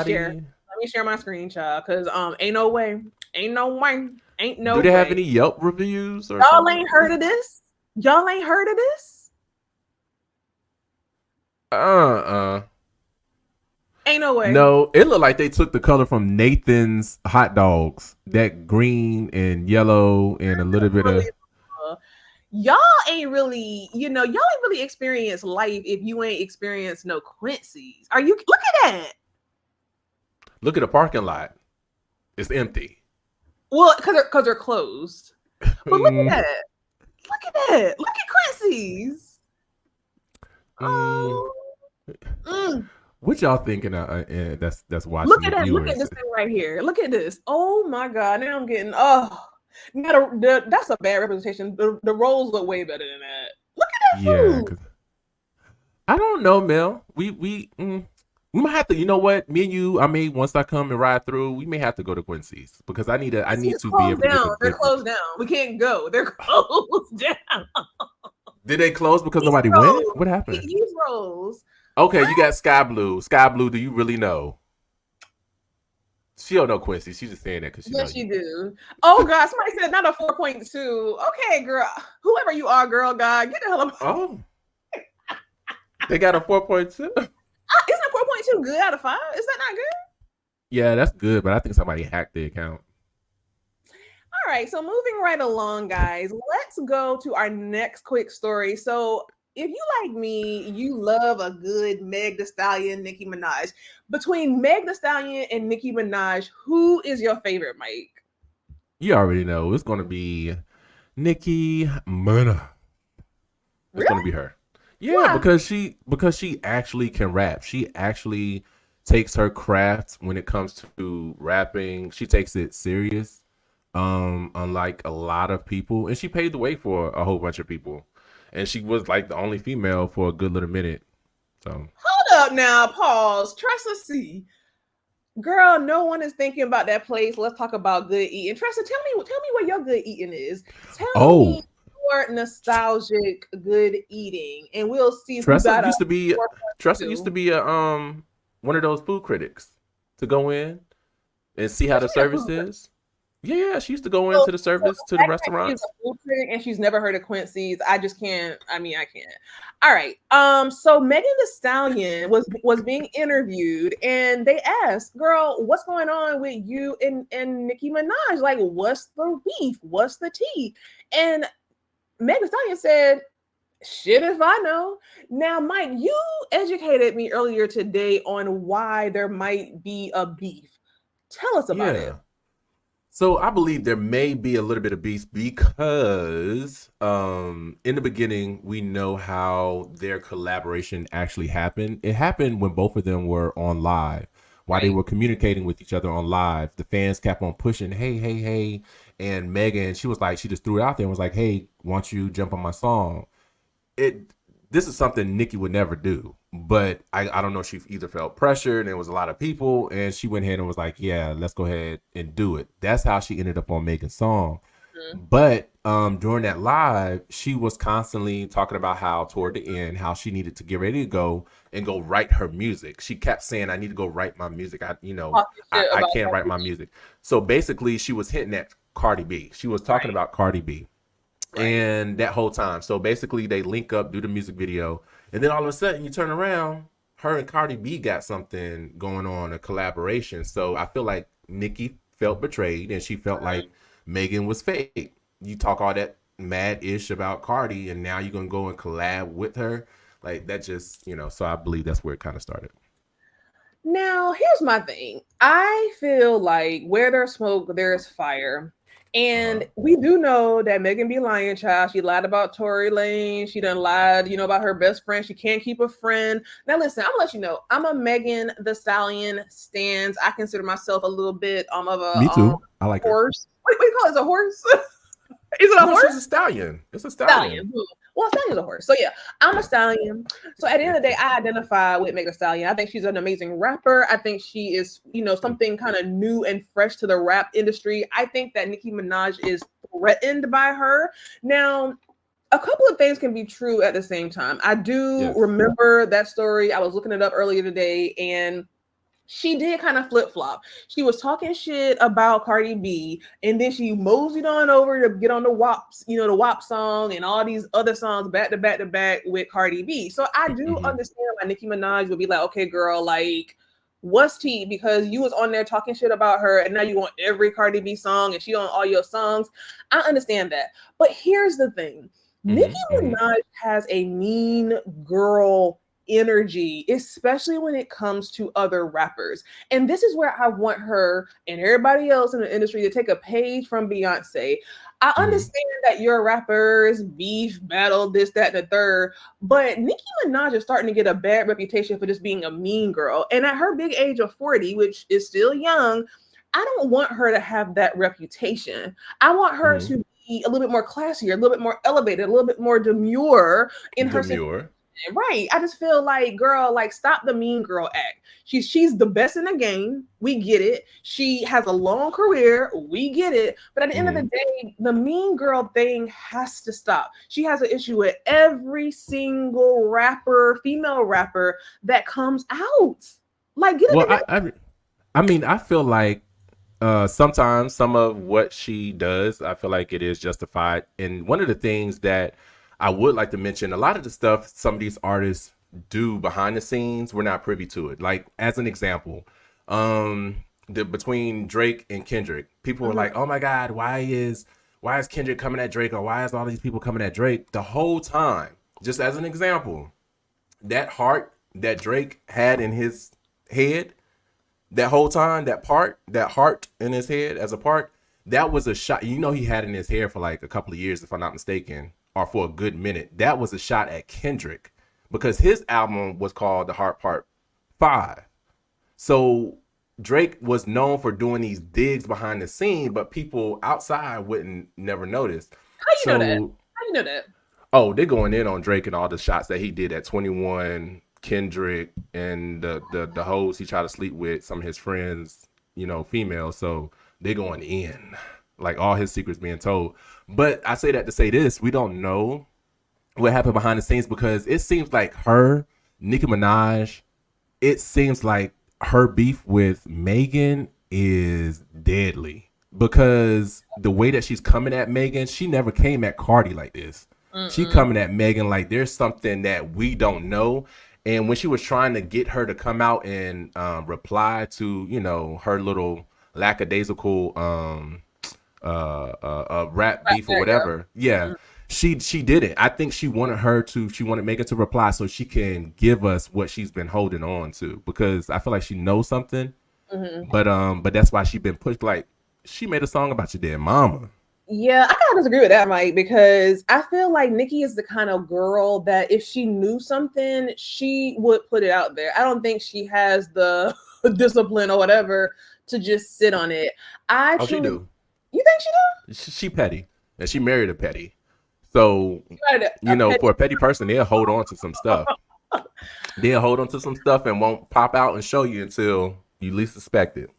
[SPEAKER 2] share my screen, child. Because ain't no way.
[SPEAKER 1] Do they have any Yelp reviews? Or
[SPEAKER 2] Y'all
[SPEAKER 1] something?
[SPEAKER 2] ain't heard of this? Y'all ain't heard of this? Ain't no way.
[SPEAKER 1] No, it looked like they took the color from Nathan's hot dogs. That green and yellow and a little bit of.
[SPEAKER 2] Y'all ain't really, y'all ain't really experienced life if you ain't experienced no Quincy's. Look at that.
[SPEAKER 1] Look at the parking lot. It's empty.
[SPEAKER 2] Well, because they're closed. But look at that. Look at that. Look at Quincy's.
[SPEAKER 1] What y'all thinking? That's watching.
[SPEAKER 2] Look at that. Look at this thing right here. Look at this. Oh my God! Now I'm getting that's a bad representation. The rolls look way better than that. Look at that food.
[SPEAKER 1] I don't know, Mel. We might have to. You know what? Me and you. Once I come and ride through, we may have to go to Quincy's because I need to be able to.
[SPEAKER 2] They're closed down. We can't go. They're closed down.
[SPEAKER 1] Did they close because nobody went? What happened?
[SPEAKER 2] These rolls.
[SPEAKER 1] Okay, you got Sky Blue. Sky Blue, do you really know? She don't know Quincy. She's just saying that because she knows.
[SPEAKER 2] Yes, you do. Oh, God. Somebody said not a 4.2. Okay, girl. Whoever you are, girl, God, get the hell up.
[SPEAKER 1] Oh. They got a 4.2?
[SPEAKER 2] Isn't a 4.2 good out of 5? Is that not good?
[SPEAKER 1] Yeah, that's good, but I think somebody hacked the account.
[SPEAKER 2] All right, so moving right along, guys, let's go to our next quick story. So if you like me, you love a good Meg Thee Stallion, Nicki Minaj. Between Meg Thee Stallion and Nicki Minaj, who is your favorite, Mike?
[SPEAKER 1] You already know. It's going to be Nicki Minaj. It's going to be her. Yeah, because she actually can rap. She actually takes her craft when it comes to rapping. She takes it serious, unlike a lot of people. And she paved the way for a whole bunch of people. And she was like the only female for a good little minute. So
[SPEAKER 2] hold up now, pause. Tressa C. Girl, no one is thinking about that place. Let's talk about good eating. Tressa, tell me where your good eating is. Tell me your nostalgic good eating, and we'll see.
[SPEAKER 1] Tressa used to be a one of those food critics to go in and see how the service is. Yeah, she used to go into the service to the restaurants.
[SPEAKER 2] She's a food critic and she's never heard of Quincy's. I just can't. I can't. All right. So Megan Thee Stallion was being interviewed, and they asked, "Girl, what's going on with you and Nicki Minaj? Like, what's the beef? What's the tea?" And Megan Thee Stallion said, "Shit if I know." Now, Mike, you educated me earlier today on why there might be a beef. Tell us about it.
[SPEAKER 1] So I believe there may be a little bit of beef because in the beginning, we know how their collaboration actually happened. It happened when both of them were on live. While they were communicating with each other on live, the fans kept on pushing, hey. And Megan, she just threw it out there and was like, hey, why don't you jump on my song? This is something Nicki would never do. But I don't know, she either felt pressured and there was a lot of people, and she went ahead and was like, yeah, let's go ahead and do it. That's how she ended up on Megan's song. Mm-hmm. But during that live, she was constantly talking about how toward the end, how she needed to get ready to go and go write her music. She kept saying, I need to go write my music. I can't write my music. So basically she was hitting at Cardi B. She was talking about Cardi B. And that whole time. So basically they link up, do the music video. And then all of a sudden you turn around, her and Cardi B got something going on, a collaboration. So I feel like Nicki felt betrayed and she felt like Megan was fake. You talk all that mad-ish about Cardi and now you're going to go and collab with her. Like that just, so I believe that's where it kind of started.
[SPEAKER 2] Now, here's my thing. I feel like where there's smoke, there's fire. And we do know that Megan be lying, child. She lied about Tory Lane. She done lied, about her best friend. She can't keep a friend. Now, listen, I'm gonna let you know. I'm a Megan Thee Stallion stans. I consider myself a little bit of a
[SPEAKER 1] Me too. I like
[SPEAKER 2] horse. What do you call it? Is it a horse? Is it a horse?
[SPEAKER 1] It's a stallion. It's a stallion.
[SPEAKER 2] Well, Well, a stallion's a horse. So yeah, I'm a stallion. So at the end of the day, I identify with Meg Thee Stallion. I think she's an amazing rapper. I think she is, something kind of new and fresh to the rap industry. I think that Nicki Minaj is threatened by her. Now, a couple of things can be true at the same time. I do remember that story. I was looking it up earlier today, and she did kind of flip-flop. She was talking shit about Cardi B, and then she moseyed on over to get on the WAPs, the WAP song and all these other songs back to back to back with Cardi B. So I do understand why Nicki Minaj would be like, okay, girl, like, what's tea? Because you was on there talking shit about her, and now you want every Cardi B song, and she on all your songs. I understand that. But here's the thing. Nicki Minaj has a mean girl energy, especially when it comes to other rappers. And this is where I want her and everybody else in the industry to take a page from Beyonce. I understand that your rappers beef, battle, this, that, and the third, but Nicki Minaj is starting to get a bad reputation for just being a mean girl. And at her big age of 40, which is still young, I don't want her to have that reputation. I want her to be a little bit more classier, a little bit more elevated, a little bit more demure in her situation. Right. I just feel like, girl, like, stop the mean girl act. She's the best in the game. We get it. She has a long career. We get it. But at the end of the day, the mean girl thing has to stop. She has an issue with every single rapper, female rapper that comes out. Like, get it.
[SPEAKER 1] I mean, I feel like sometimes some of what she does, I feel like it is justified. And one of the things that I would like to mention, a lot of the stuff some of these artists do behind the scenes, we're not privy to it. Like, as an example, between Drake and Kendrick, people were like, oh my God, why is Kendrick coming at Drake, or why is all these people coming at Drake? The whole time, just as an example, that heart that Drake had in his head, that whole time, that heart in his head as a part, that was a shot. He had in his hair for like a couple of years, if I'm not mistaken, or for a good minute. That was a shot at Kendrick, because his album was called The Heart Part 5. So Drake was known for doing these digs behind the scene, but people outside wouldn't never notice.
[SPEAKER 2] How you know that?
[SPEAKER 1] Oh, they're going in on Drake and all the shots that he did at 21, Kendrick, and the hoes he tried to sleep with, some of his friends, female. So they're going in, like, all his secrets being told. But I say that to say this: we don't know what happened behind the scenes, because it seems like Nicki Minaj, it seems like her beef with Megan is deadly, because the way that she's coming at Megan, she never came at Cardi like this. She coming at Megan like there's something that we don't know. And when she was trying to get her to come out and reply to, her little lackadaisical rap beef or whatever, she didn't. I think she wanted Megan to reply so she can give us what she's been holding on to, because I feel like she knows something. But that's why she's been pushed. Like, she made a song about your dead mama.
[SPEAKER 2] Yeah, I kind of disagree with that, Mike, because I feel like Nicki is the kind of girl that if she knew something, she would put it out there. I don't think she has the discipline or whatever to just sit on it.
[SPEAKER 1] She do.
[SPEAKER 2] You think she
[SPEAKER 1] do? She petty, and she married a petty. So, for a petty person, they'll hold on to some stuff. They'll hold on to some stuff and won't pop out and show you until you least suspect it.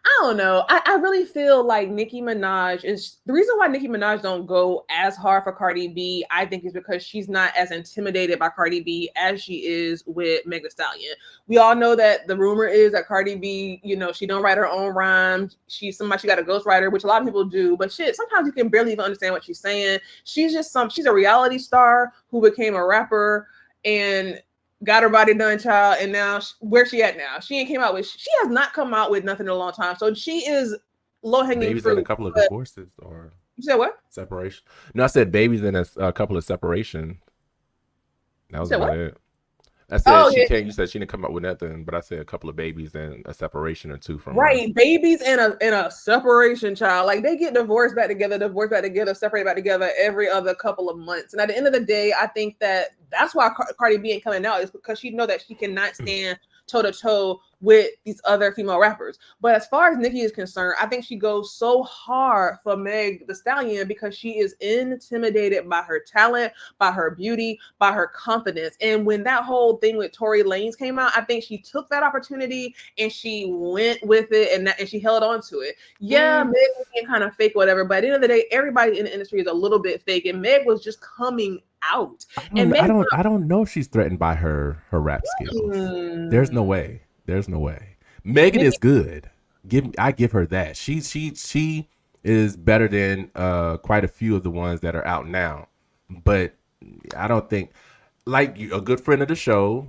[SPEAKER 2] I don't know. I really feel like Nicki Minaj is the reason why Nicki Minaj don't go as hard for Cardi B. I think is because she's not as intimidated by Cardi B as she is with Meg Thee Stallion. We all know that the rumor is that Cardi B, she don't write her own rhymes. She got a ghostwriter, which a lot of people do. But shit, sometimes you can barely even understand what she's saying. She's a reality star who became a rapper and got her body done, child, and now where she at now? She has not come out with nothing in a long time. So she is low-hanging fruit.
[SPEAKER 1] Baby's in a couple of divorces, or
[SPEAKER 2] you said what?
[SPEAKER 1] Separation. No, I said baby's in a couple of separation. That was about it. I said you said she didn't come up with nothing, but I said a couple of babies and a separation or two from
[SPEAKER 2] her. Babies and a separation, child. Like, they get divorced back together, separate back together every other couple of months. And at the end of the day, I think that's why Cardi B ain't coming out, is because she know that she cannot stand toe to toe with these other female rappers. But as far as Nicki is concerned, I think she goes so hard for Meg Thee Stallion because she is intimidated by her talent, by her beauty, by her confidence. And when that whole thing with Tory Lanez came out, I think she took that opportunity and she went with it and she held on to it. Yeah, Meg was being kind of fake, whatever. But at the end of the day, everybody in the industry is a little bit fake, and Meg was just coming out.
[SPEAKER 1] I don't know if she's threatened by her rap skills. There's no way. Megan is good. I give her that. She is better than quite a few of the ones that are out now. But I don't think, like a good friend of the show,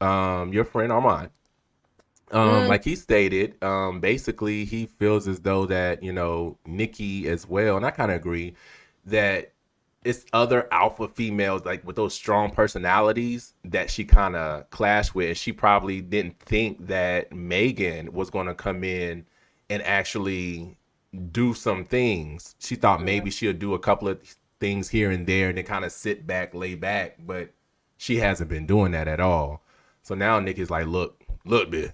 [SPEAKER 1] your friend Armand, like he stated, basically he feels as though that, Nicki as well, and I kind of agree that it's other alpha females like with those strong personalities that she kind of clashed with. She probably didn't think that Megan was going to come in and actually do some things. She thought maybe she'll do a couple of things here and there and then kind of sit back, lay back, but she hasn't been doing that at all. So now Nicki's like, look, bitch.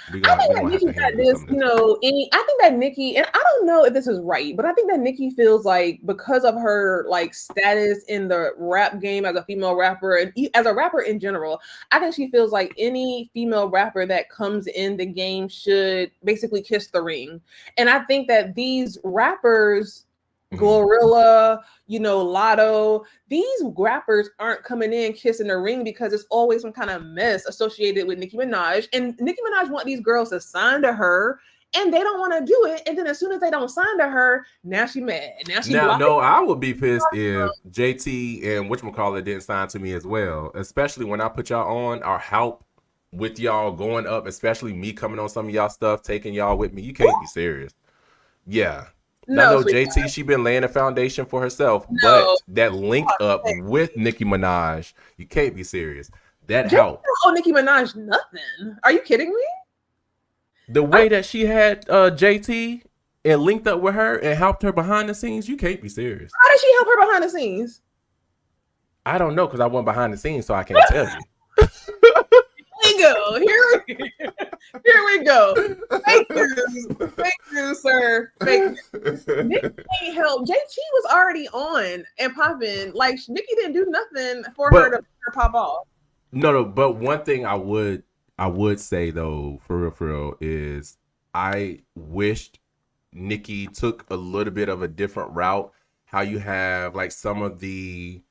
[SPEAKER 2] I think that Nicki got this, I think that Nicki, and I don't know if this is right, but I think that Nicki feels like because of her like status in the rap game as a female rapper and as a rapper in general, I think she feels like any female rapper that comes in the game should basically kiss the ring. And I think that these rappers, Glorilla, Lotto, these rappers aren't coming in kissing the ring because it's always some kind of mess associated with Nicki Minaj. And Nicki Minaj want these girls to sign to her, and they don't want to do it. And then as soon as they don't sign to her, now she mad.
[SPEAKER 1] No, I would be pissed if JT and whatchamacallit didn't sign to me as well, especially when I put y'all on or help with y'all going up, especially me coming on some of y'all stuff, taking y'all with me. You can't be serious. Yeah. No, JT, she been laying a foundation for herself, but that link up with Nicki Minaj, you can't be serious. That helped.
[SPEAKER 2] Oh, Nicki Minaj, nothing. Are you kidding me?
[SPEAKER 1] The way that she had JT and linked up with her and helped her behind the scenes, you can't be serious.
[SPEAKER 2] How did she help her behind the scenes?
[SPEAKER 1] I don't know because I went behind the scenes, so I can't tell you.
[SPEAKER 2] Here we go. Fake news, sir. Fake news. Nicki ain't help. JT was already on and popping. Like Nicki didn't do nothing for her to pop off.
[SPEAKER 1] No. But one thing I would say though, for real, is I wished Nicki took a little bit of a different route. How you have like some of the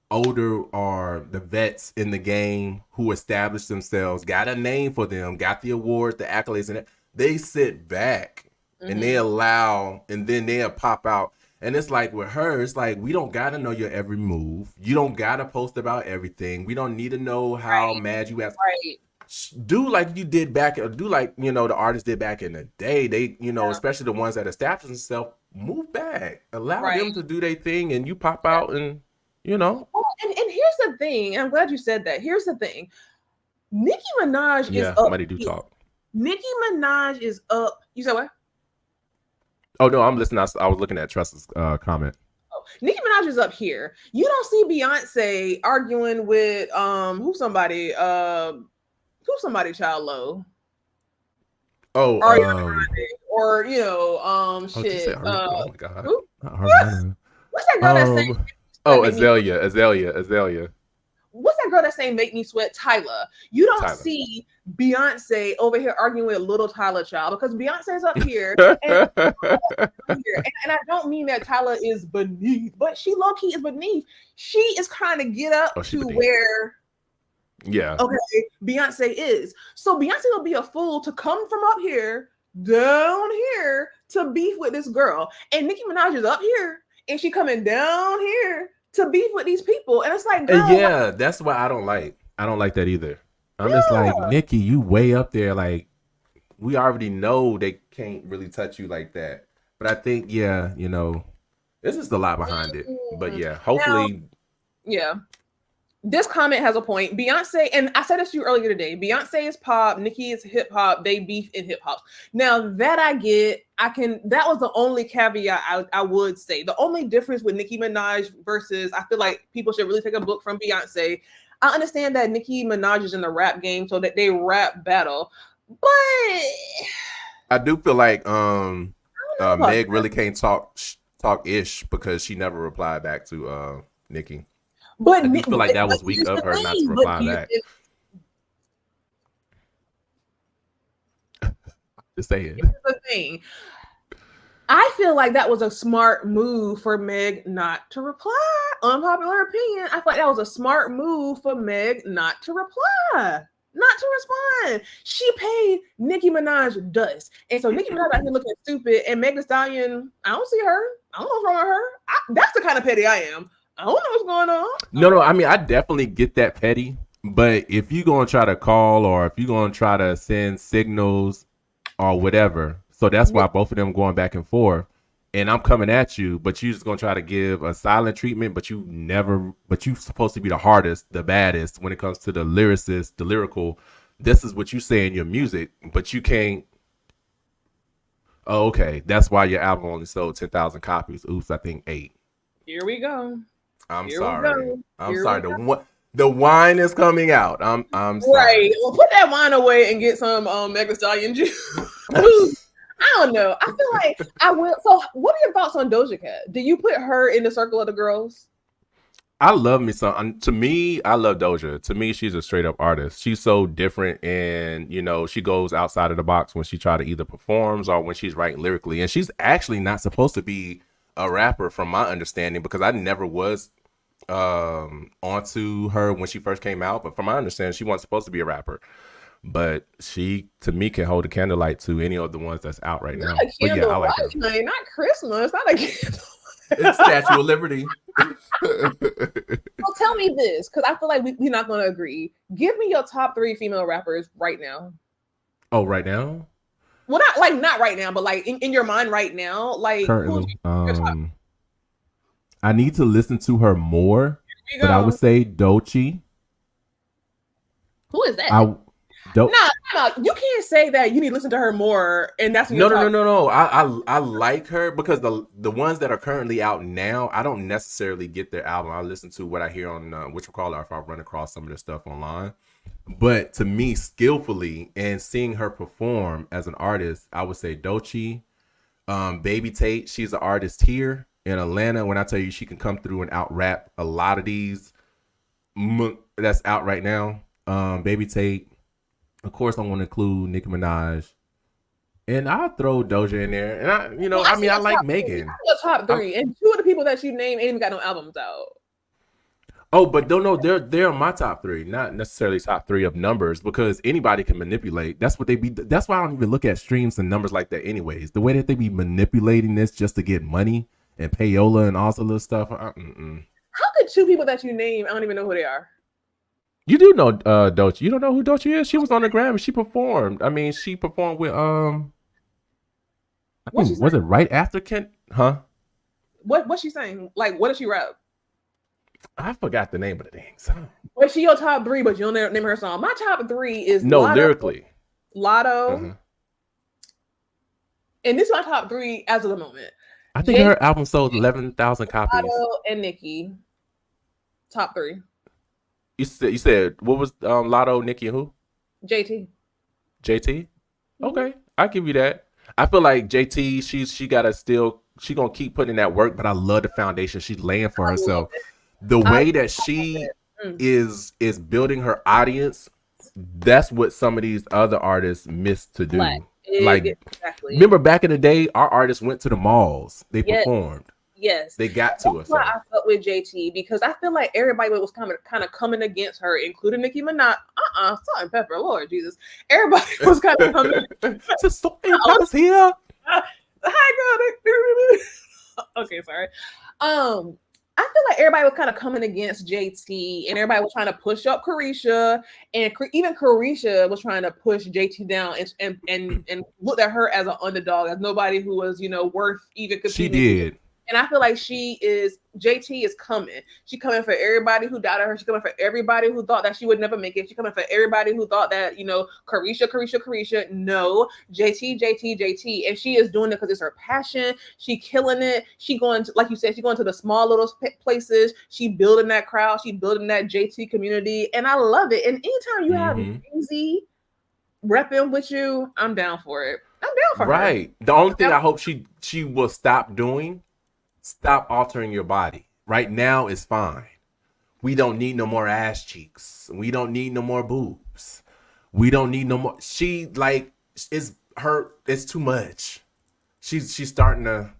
[SPEAKER 1] older or the vets in the game who established themselves, got a name for them, got the awards, the accolades, and they sit back and they allow, and then they'll pop out. And it's like with her, it's like, we don't got to know your every move. You don't got to post about everything. We don't need to know how mad you have.
[SPEAKER 2] Right.
[SPEAKER 1] Do like you did back, or do like, the artists did back in the day. They, especially the ones that established themselves, move back. Allow them to do their thing and you pop out and, Well,
[SPEAKER 2] and here's the thing, and I'm glad you said that. Here's the thing. Nicki Minaj is up.
[SPEAKER 1] Money do talk.
[SPEAKER 2] Nicki Minaj is up. You said what?
[SPEAKER 1] Oh no, I'm listening. I was looking at Trust's comment.
[SPEAKER 2] Oh, Nicki Minaj is up here. You don't see Beyonce arguing with who's somebody Child Low.
[SPEAKER 1] Oh,
[SPEAKER 2] or shit.
[SPEAKER 1] Oh my God.
[SPEAKER 2] Who?
[SPEAKER 1] What's
[SPEAKER 2] that girl that sang?
[SPEAKER 1] Oh, Azalea.
[SPEAKER 2] What's that girl that saying "Make Me Sweat"? Tyler. You don't see Beyonce over here arguing with little Tyler Child because Beyonce's up here, and I don't mean that Tyler is beneath, but she low key is beneath. She is trying to get up to beneath. Where.
[SPEAKER 1] Yeah.
[SPEAKER 2] Okay. Beyonce is. So Beyonce will be a fool to come from up here down here to beef with this girl, and Nicki Minaj is up here. And she coming down here to beef with these people. And it's like, girl,
[SPEAKER 1] that's why I don't like that either. I'm just like, Nicki, you way up there. Like, we already know they can't really touch you like that. But I think, there's just a lot behind it. But hopefully.
[SPEAKER 2] Now, this comment has a point. Beyonce, and I said this to you earlier today, Beyonce is pop, Nicki is hip hop, they beef in hip hop. Now that I get, that was the only caveat I would say. The only difference with Nicki Minaj versus, I feel like people should really take a book from Beyonce. I understand that Nicki Minaj is in the rap game, so that they rap battle, but
[SPEAKER 1] I do feel like Meg really
[SPEAKER 2] that.
[SPEAKER 1] can't talk ish because she never replied back to Nicki.
[SPEAKER 2] But
[SPEAKER 1] I do feel like that was weak
[SPEAKER 2] here's
[SPEAKER 1] of
[SPEAKER 2] the
[SPEAKER 1] her not to
[SPEAKER 2] thing.
[SPEAKER 1] reply back. Just say it.
[SPEAKER 2] Here's the thing. I feel like that was a smart move for Meg not to reply. Unpopular opinion. I feel like that was a smart move for Meg not to reply. Not to respond. She paid Nicki Minaj dust. And so Nicki Minaj out here looking stupid, and Meg Thee Stallion, I don't see her. I don't know what's wrong with her. That's the kind of petty I am. I don't know what's going on.
[SPEAKER 1] No, I mean, I definitely get that petty. But if you're going to try to call or if you're going to try to send signals or whatever, so that's why both of them going back and forth. And I'm coming at you, but you're just going to try to give a silent treatment, but you're supposed to be the hardest, the baddest when it comes to the lyricist, the lyrical. This is what you say in your music, but you can't. Oh, okay. That's why your album only sold 10,000 copies. Oops, I think 8.
[SPEAKER 2] Here we go.
[SPEAKER 1] I'm
[SPEAKER 2] Here
[SPEAKER 1] sorry. I'm sorry. The wine is coming out. I'm sorry.
[SPEAKER 2] Right. Well, put that wine away and get some Meg Thee Stallion juice. I don't know. I feel like I will. So, what are your thoughts on Doja Cat? Do you put her in the circle of the girls?
[SPEAKER 1] I love me some. To me, I love Doja. To me, she's a straight up artist. She's so different, and she goes outside of the box when she try to either performs or when she's writing lyrically. And she's actually not supposed to be a rapper, from my understanding, because I never was onto her when she first came out. But from my understanding, she wasn't supposed to be a rapper. But she, to me, can hold a candlelight to any of the ones that's out right now. But yeah, I like her.
[SPEAKER 2] Not Christmas. Not a candlelight.
[SPEAKER 1] It's Statue of Liberty.
[SPEAKER 2] Well, tell me this, because I feel like we're not going to agree. Give me your top 3 female rappers right now.
[SPEAKER 1] Oh, right now?
[SPEAKER 2] Well, not right now, but like in your mind right now. Like
[SPEAKER 1] currently, I need to listen to her more, but I would say Doechii.
[SPEAKER 2] Who is that? No, you can't say that you need to listen to her more, and that's
[SPEAKER 1] no. I like her because the ones that are currently out now, I don't necessarily get their album. I listen to what I hear on if I run across some of their stuff online. But to me, skillfully and seeing her perform as an artist, I would say Doechii, Baby Tate. She's an artist here in Atlanta. When I tell you she can come through and out rap a lot of these that's out right now. Baby Tate. Of course, I want to include Nicki Minaj, and I'll throw Doja in there. And I like Megan.
[SPEAKER 2] The top 3, and 2 of the people that you named ain't even got no albums out.
[SPEAKER 1] Oh, but no, they're my top 3, not necessarily top 3 of numbers, because anybody can manipulate. That's what they be. That's why I don't even look at streams and numbers like that. Anyways, the way that they be manipulating this just to get money and payola and all this stuff.
[SPEAKER 2] How could 2 people that you name? I don't even know who they are.
[SPEAKER 1] You do know Doechii. You don't know who Doechii is? She was on the Grammy. She performed. I mean, she performed with I think, was it right after Kent? Huh?
[SPEAKER 2] What's she saying? Like, what does she rap?
[SPEAKER 1] I forgot the name of the dang song.
[SPEAKER 2] Well, she your top 3, but you don't name her song. My top 3 is
[SPEAKER 1] lyrically.
[SPEAKER 2] Lotto. Uh-huh. And this is my top 3 as of the moment.
[SPEAKER 1] I think her album sold 11,000 copies.
[SPEAKER 2] Lotto and Nicki. Top 3.
[SPEAKER 1] You said what was Lotto, Nicki, and who?
[SPEAKER 2] JT.
[SPEAKER 1] Mm-hmm. Okay, I give you that. I feel like JT, she gonna keep putting in that work, but I love the foundation she's laying for herself. The way that she is building her audience, that's what some of these other artists miss to do. Like, exactly. Remember back in the day, our artists went to the malls. They performed.
[SPEAKER 2] Yes,
[SPEAKER 1] they got to us.
[SPEAKER 2] I felt with JT because I feel like everybody was kind of coming against her, including Nicki Minaj. Salt and pepper, Lord Jesus, everybody was kind of coming.
[SPEAKER 1] Salt and pepper's here.
[SPEAKER 2] Hi, girl. Okay, sorry. I feel like everybody was kind of coming against JT, and everybody was trying to push up Carisha, and even Carisha was trying to push JT down and looked at her as an underdog, as nobody who was worth even competing.
[SPEAKER 1] She did.
[SPEAKER 2] And I feel like JT is coming. She coming for everybody who doubted her. She coming for everybody who thought that she would never make it. She coming for everybody who thought that, Carisha. No, JT. And she is doing it because it's her passion. She killing it. She going to, like you said, she going to the small little places. She building that crowd. She building that JT community. And I love it. And anytime you have Easy repping with you, I'm down for it. I'm down for her.
[SPEAKER 1] Right. The only thing I hope she will stop doing, stop altering your body. Right now is fine. We don't need no more ass cheeks. We don't need no more boobs. We don't need no more. She it's too much. She's starting to,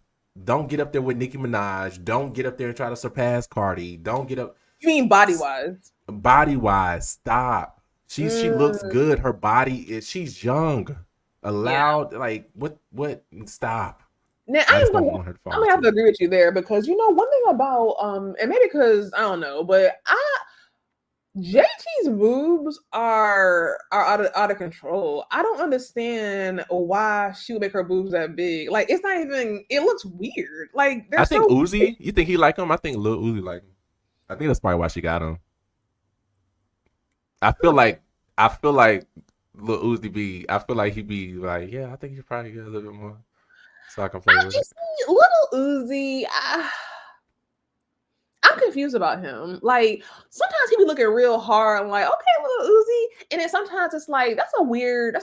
[SPEAKER 1] don't get up there with Nicki Minaj. Don't get up there and try to surpass Cardi. Don't get up.
[SPEAKER 2] You mean body wise?
[SPEAKER 1] Body wise, stop. She looks good. Her body she's young. Allowed, like what? Stop.
[SPEAKER 2] Now I'm gonna have to agree with you there, because one thing about and maybe because I don't know, but JT's boobs are out of control. I don't understand why she would make her boobs that big. Like, it's not even. It looks weird. Like,
[SPEAKER 1] I think Uzi. You think he like him? I think Lil Uzi like him. I think that's probably why she got him. I feel like Lil Uzi be. I feel like he be like, yeah, I think you probably get a little bit more, so I can play with it.
[SPEAKER 2] Little Uzi, I'm confused about him. Like, sometimes he be looking real hard. I'm like, okay, Little Uzi, and then sometimes it's like that's a weird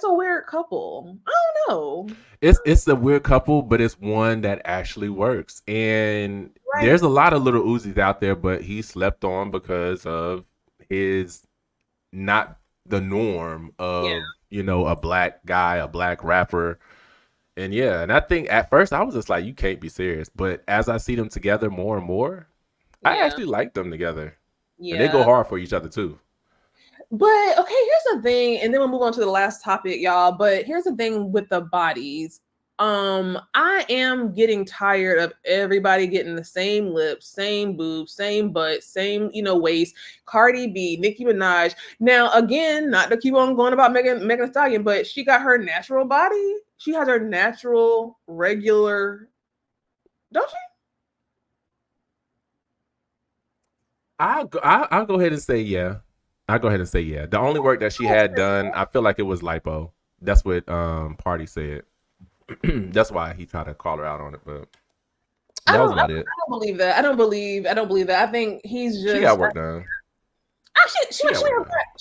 [SPEAKER 2] couple. I don't know.
[SPEAKER 1] It's a weird couple, but it's one that actually works. And there's a lot of Little Uzis out there, but he slept on because of his not the norm of a black guy, a black rapper. And and I think at first I was just like, you can't be serious. But as I see them together more and more, I actually like them together. Yeah. And they go hard for each other too.
[SPEAKER 2] But okay, here's the thing, and then we'll move on to the last topic, y'all. But here's the thing with the bodies. I am getting tired of everybody getting the same lips, same boobs, same butt, same, waist. Cardi B, Nicki Minaj. Now, again, not to keep on going about Megan Thee Stallion, but she got her natural body. She has her natural, regular, don't she?
[SPEAKER 1] I'll go ahead and say yeah. The only work that she had done, I feel like it was lipo. That's what Party said. That's why he tried to call her out on it, but that was about it.
[SPEAKER 2] I don't believe that. I don't believe that. I think he's just.
[SPEAKER 1] She got work done.
[SPEAKER 2] She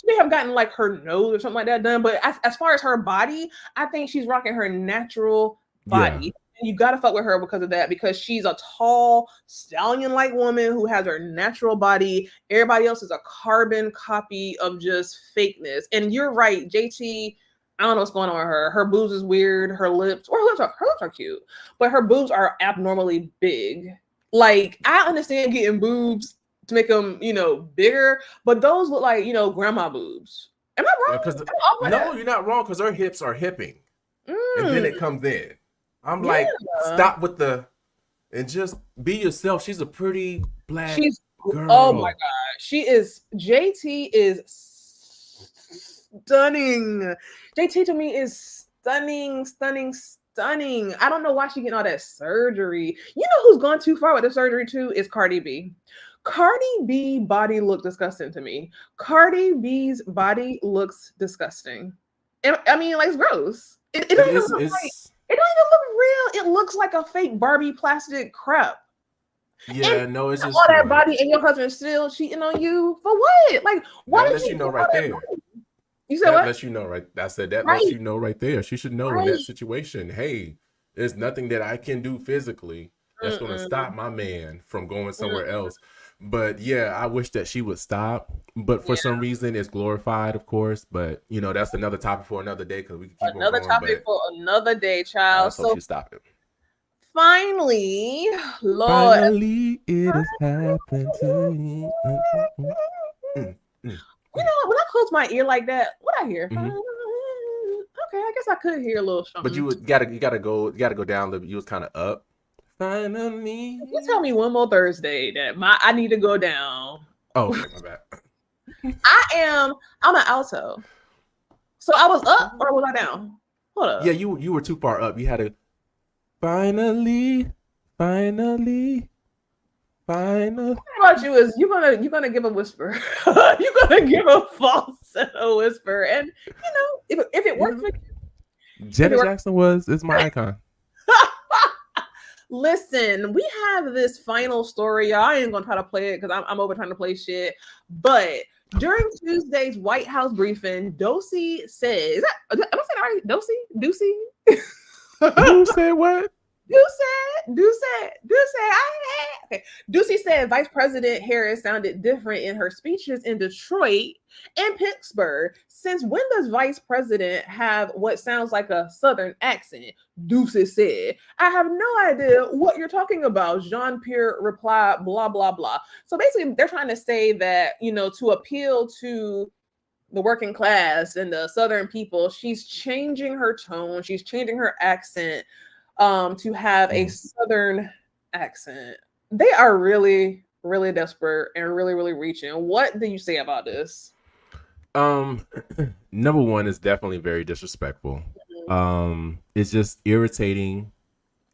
[SPEAKER 2] may have gotten like her nose or something like that done, but as far as her body, I think she's rocking her natural body. Yeah. And you gotta fuck with her because of that, because she's a tall stallion-like woman who has her natural body. Everybody else is a carbon copy of just fakeness. And you're right, JT. I don't know what's going on with her. Her boobs is weird. Her lips are cute, but her boobs are abnormally big. Like, I understand getting boobs to make them, bigger, but those look like, grandma boobs. Am I wrong?
[SPEAKER 1] No, you're not wrong, because her hips are hipping, and then it comes in. I'm like, stop with and just be yourself. She's a pretty black girl.
[SPEAKER 2] Oh my God, JT is stunning. JT to me is stunning. I don't know why she getting all that surgery. You know who's gone too far with the surgery too is Cardi B. Cardi B body look disgusting to me. Cardi B's body looks disgusting. I mean, like, it's gross. It don't even look real. It looks like a fake Barbie plastic crap.
[SPEAKER 1] Yeah, and no, it's just
[SPEAKER 2] all that body, and your husband still cheating on you for what? Like, why did you
[SPEAKER 1] know right there?
[SPEAKER 2] You said
[SPEAKER 1] that
[SPEAKER 2] what?
[SPEAKER 1] Lets you know, right? I said that lets you know right there. She should know in that situation. Hey, there's nothing that I can do physically that's going to stop my man from going somewhere else. But yeah, I wish that she would stop. But for some reason, it's glorified, of course. But that's another topic for another day, because we can keep
[SPEAKER 2] another
[SPEAKER 1] going,
[SPEAKER 2] topic for another day, child.
[SPEAKER 1] So she stop it.
[SPEAKER 2] Finally, Lord.
[SPEAKER 1] Finally, it has happened to me.
[SPEAKER 2] When I close my ear like that, what I hear? Okay, I guess I could hear a little something.
[SPEAKER 1] But you gotta go down. You was kind of up. Finally,
[SPEAKER 2] you tell me one more Thursday that I need to go down.
[SPEAKER 1] Oh, my bad.
[SPEAKER 2] I'm an alto, so I was up or was I down? Hold up.
[SPEAKER 1] Yeah, you were too far up. You had to finally Finally.
[SPEAKER 2] What about you is you're gonna give a whisper. You're gonna give a falsetto whisper. And if it works for you,
[SPEAKER 1] Janet Jackson is my icon.
[SPEAKER 2] listen, we have this final story, y'all. I ain't gonna try to play it because I'm over trying to play shit. But during Tuesday's White House briefing, Doocy said, am I saying that right? Doocy?
[SPEAKER 1] Who said what?
[SPEAKER 2] Doocy said Vice President Harris sounded different in her speeches in Detroit and Pittsburgh. Since when does Vice President have what sounds like a Southern accent? Doocy said. I have no idea what you're talking about. Jean-Pierre replied, blah, blah, blah. So basically, they're trying to say that, to appeal to the working class and the Southern people, she's changing her tone. She's changing her accent to have a Southern accent. They are really, really desperate and really, really reaching. What do you say about this?
[SPEAKER 1] Number one is definitely very disrespectful. It's just irritating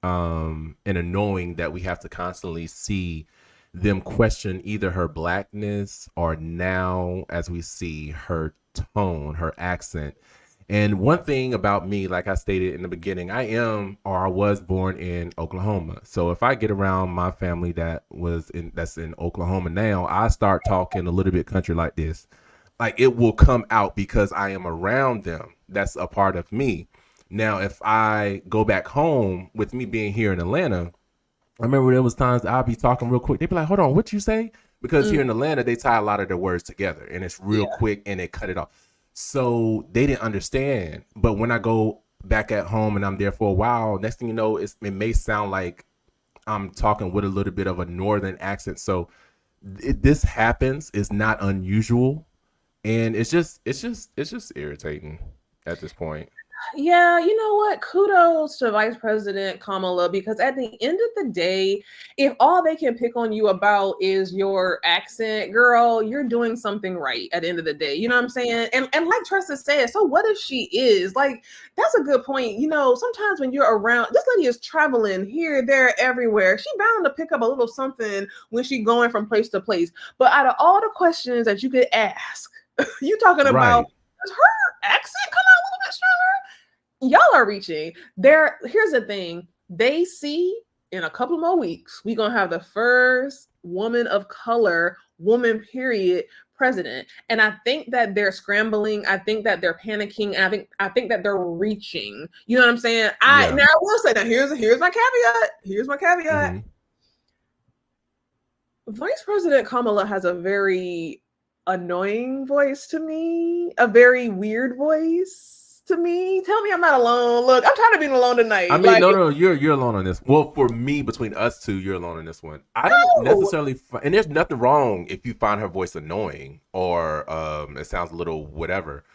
[SPEAKER 1] and annoying that we have to constantly see them question either her blackness or now, as we see, her tone, her accent. And one thing about me, like I stated in the beginning, I was born in Oklahoma. So if I get around my family that's in Oklahoma now, I start talking a little bit country like this. Like it will come out because I am around them. That's a part of me. Now, if I go back home with me being here in Atlanta, I remember there was times I'll be talking real quick. They'd be like, hold on, what you say? Because here in Atlanta, they tie a lot of their words together and it's real quick and they cut it off. So they didn't understand. But when I go back at home and I'm there for a while, next thing you know, it may sound like I'm talking with a little bit of a northern accent. So this happens. It's not unusual. And it's just irritating at this point.
[SPEAKER 2] Yeah, you know what? Kudos to Vice President Kamala, because at the end of the day, if all they can pick on you about is your accent, girl, you're doing something right at the end of the day. You know what I'm saying? And like Tressa said, so what if she is? Like, that's a good point. Sometimes when you're around, this lady is traveling here, there, everywhere. She bound to pick up a little something when she's going from place to place. But out of all the questions that you could ask, you talking about, does her accent come out a little bit stronger? Y'all are reaching. Here's the thing. They see in a couple more weeks, we're going to have the first woman of color, period, president. And I think that they're scrambling. I think that they're panicking. I think that they're reaching. You know what I'm saying? Now I will say that here's my caveat. Here's my caveat. Vice President Kamala has a very annoying voice to me, a very weird voice to me. Tell me I'm not alone. Look, I'm tired of being alone tonight.
[SPEAKER 1] I mean, no, you're alone on this. Well, for me, between us two, you're alone on this one. I don't necessarily, and there's nothing wrong if you find her voice annoying or it sounds a little whatever.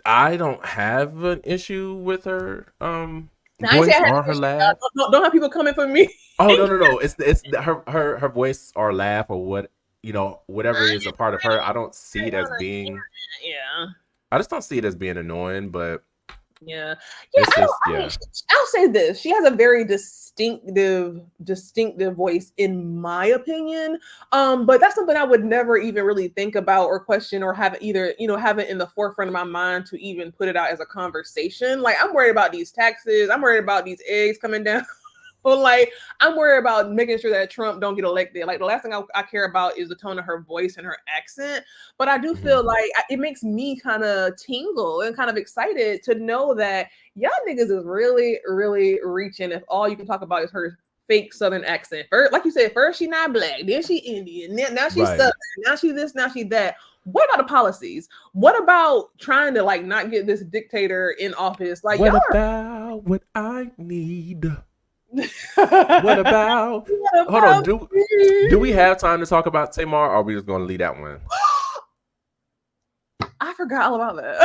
[SPEAKER 1] I don't have an issue with her voice or her laugh.
[SPEAKER 2] Don't have people coming for me.
[SPEAKER 1] Oh no! It's her voice or laugh or what whatever is a part of her. I don't see it as being.
[SPEAKER 2] Yeah.
[SPEAKER 1] I just don't see it as being annoying, but
[SPEAKER 2] I'll say this: she has a very distinctive voice, in my opinion. But that's something I would never even really think about or question or have it in the forefront of my mind to even put it out as a conversation. Like, I'm worried about these taxes. I'm worried about these eggs coming down. But like, I'm worried about making sure that Trump don't get elected. Like, the last thing I care about is the tone of her voice and her accent. But I do feel like it makes me kind of tingle and kind of excited to know that y'all niggas is really, really reaching if all you can talk about is her fake Southern accent. First, like you said, first she not black, then she Indian, now she's Southern, now she this, now she that. What about the policies? What about trying to like not get this dictator in office? Like,
[SPEAKER 1] what about what I need? What about? Hold on. Do we have time to talk about Tamar, or are we just going to leave that one?
[SPEAKER 2] I forgot all about that.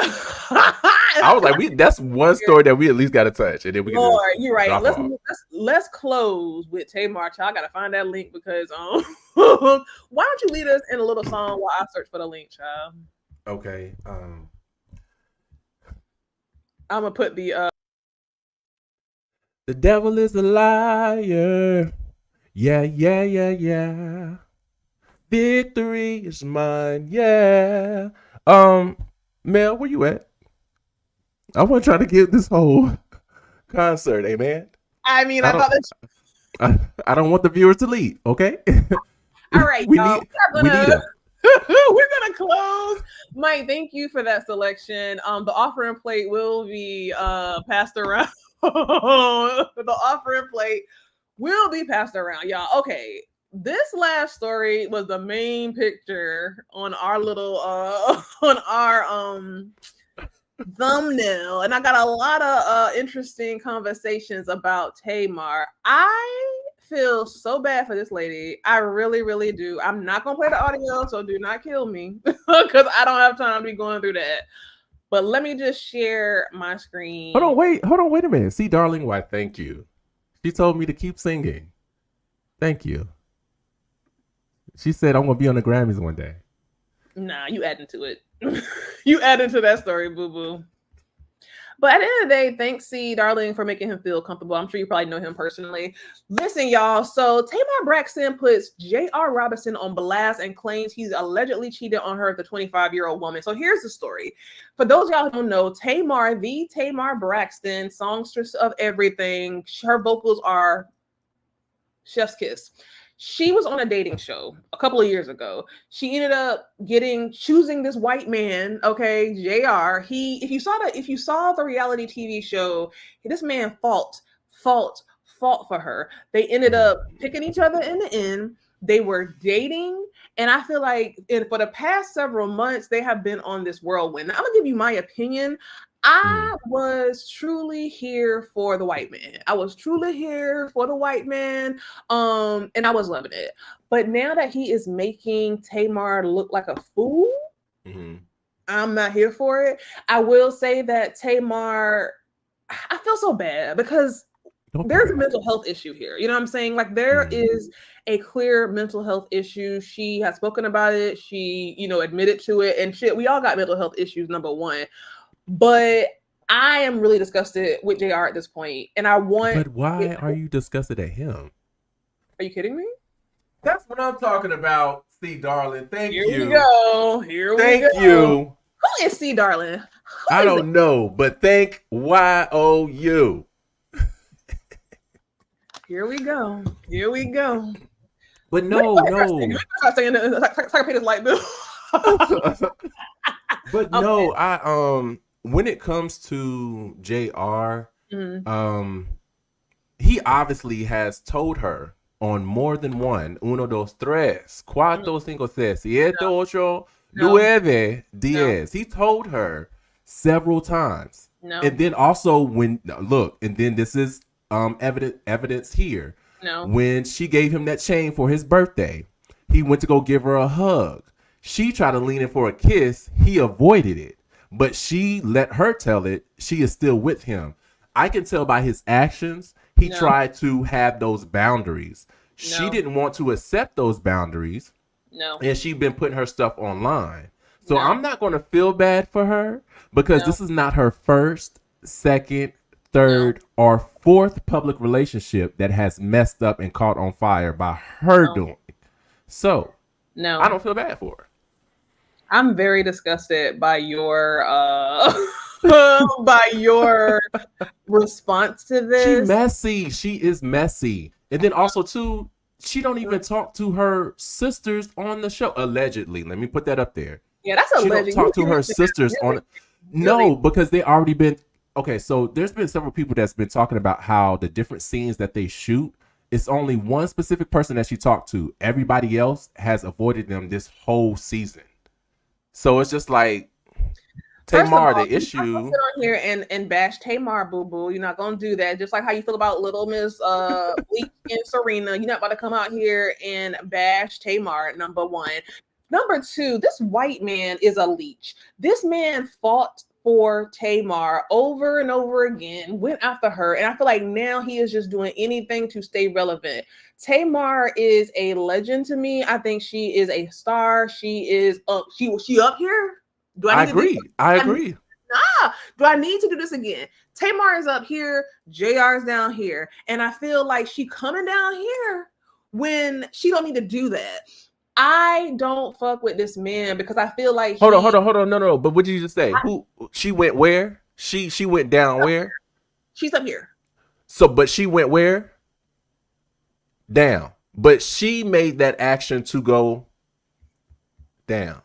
[SPEAKER 1] I was like, that's one story that we at least got to touch, and then we can.
[SPEAKER 2] You're right. Let's close with Tamar. Child, I gotta find that link because why don't you lead us in a little song while I search for the link, child?
[SPEAKER 1] Okay.
[SPEAKER 2] I'm gonna put the
[SPEAKER 1] The devil is a liar. Yeah, yeah, yeah, yeah. Victory is mine. Yeah. Mel, where you at? I want to try to get this whole concert, amen.
[SPEAKER 2] I mean,
[SPEAKER 1] I
[SPEAKER 2] I
[SPEAKER 1] don't.
[SPEAKER 2] thought
[SPEAKER 1] I don't want the viewers to leave. Okay.
[SPEAKER 2] all right,
[SPEAKER 1] we
[SPEAKER 2] y'all.
[SPEAKER 1] need. We need them.
[SPEAKER 2] We're gonna close. Mike, thank you for that selection. The offering plate will be passed around. The offering plate will be passed around, y'all. Okay. This last story was the main picture on our little on our thumbnail, and I got a lot of interesting conversations about Tamar. I feel so bad for this lady. I really, really do. I'm not gonna play the audio, so do not kill me because I don't have time to be going through that. But let me just share my screen.
[SPEAKER 1] Hold on, wait a minute. See, darling, why? Thank you. She told me to keep singing. Thank you. She said I'm gonna be on the Grammys one day.
[SPEAKER 2] Nah, you adding to it. You adding to that story, boo boo. But at the end of the day, thanks, C, darling, for making him feel comfortable. I'm sure you probably know him personally. Listen, y'all. So Tamar Braxton puts J.R. Robinson on blast and claims he's allegedly cheated on her, the 25-year-old woman. So here's the story. For those of y'all who don't know, Tamar, the Tamar Braxton, songstress of everything, her vocals are chef's kiss. She was on a dating show a couple of years ago. She ended up choosing this white man, okay, JR. If you saw the reality TV show, this man fought for her. They ended up picking each other in the end. They were dating, and I feel like for the past several months, they have been on this whirlwind. Now, I'm gonna give you my opinion. I was truly here for the white man. I was truly here for the white man. And I was loving it. But now that he is making Tamar look like a fool, I'm not here for it. I will say that Tamar, I feel so bad because there's a mental health issue here. You know what I'm saying? Like there is a clear mental health issue. She has spoken about it. She, admitted to it. And shit, we all got mental health issues, number one. But I am really disgusted with JR at this point. And I want...
[SPEAKER 1] But why are you disgusted at him?
[SPEAKER 2] Are you kidding me?
[SPEAKER 1] That's what I'm talking about, C, darling. Thank you.
[SPEAKER 2] Here we go.
[SPEAKER 1] Thank you.
[SPEAKER 2] Who is C, darling?
[SPEAKER 1] I don't know, but thank YOU.
[SPEAKER 2] Here we go.
[SPEAKER 1] But no.
[SPEAKER 2] Stop saying that. Like this.
[SPEAKER 1] But no, when it comes to JR, he obviously has told her on more than one, 1, 2, 3, 4, 5, 6, 7, 8, 9, 10. He told her several times.
[SPEAKER 2] No.
[SPEAKER 1] And then also and then this is evidence here.
[SPEAKER 2] No.
[SPEAKER 1] When she gave him that chain for his birthday, he went to go give her a hug. She tried to lean in for a kiss. He avoided it. But she let her tell it. She is still with him. I can tell by his actions. He tried to have those boundaries. She didn't want to accept those boundaries.
[SPEAKER 2] No.
[SPEAKER 1] And she's been putting her stuff online. So I'm not going to feel bad for her because this is not her first, second, third, or fourth public relationship that has messed up and caught on fire by her doing it. So I don't feel bad for her.
[SPEAKER 2] I'm very disgusted by your response to this.
[SPEAKER 1] She is messy. And then also too, she don't even talk to her sisters on the show. Allegedly. Let me put that up there.
[SPEAKER 2] Yeah, that's alleged.
[SPEAKER 1] She don't talk to her sisters on it. No, because they already been okay, so there's been several people that's been talking about how the different scenes that they shoot, it's only one specific person that she talked to. Everybody else has avoided them this whole season. So it's just like Tamar, the issue.
[SPEAKER 2] You're not gonna sit on here and bash Tamar, boo boo. You're not gonna do that. Just like how you feel about Little Miss Leak and Serena. You're not about to come out here and bash Tamar. Number one. Number two, this white man is a leech. This man fought for Tamar over and over again, went after her, and I feel like now he is just doing anything to stay relevant. Tamar is a legend to me. I think she is a star. She is up. She up here.
[SPEAKER 1] I agree.
[SPEAKER 2] Do I need to do this again? Tamar is up here, JR is down here, and I feel like she coming down here when she don't need to do that. I don't fuck with this man because I feel like
[SPEAKER 1] hold on. No. But what did you just say? Who she went where? She went down where?
[SPEAKER 2] She's up here.
[SPEAKER 1] So, but she went where? Down. But she made that action to go down.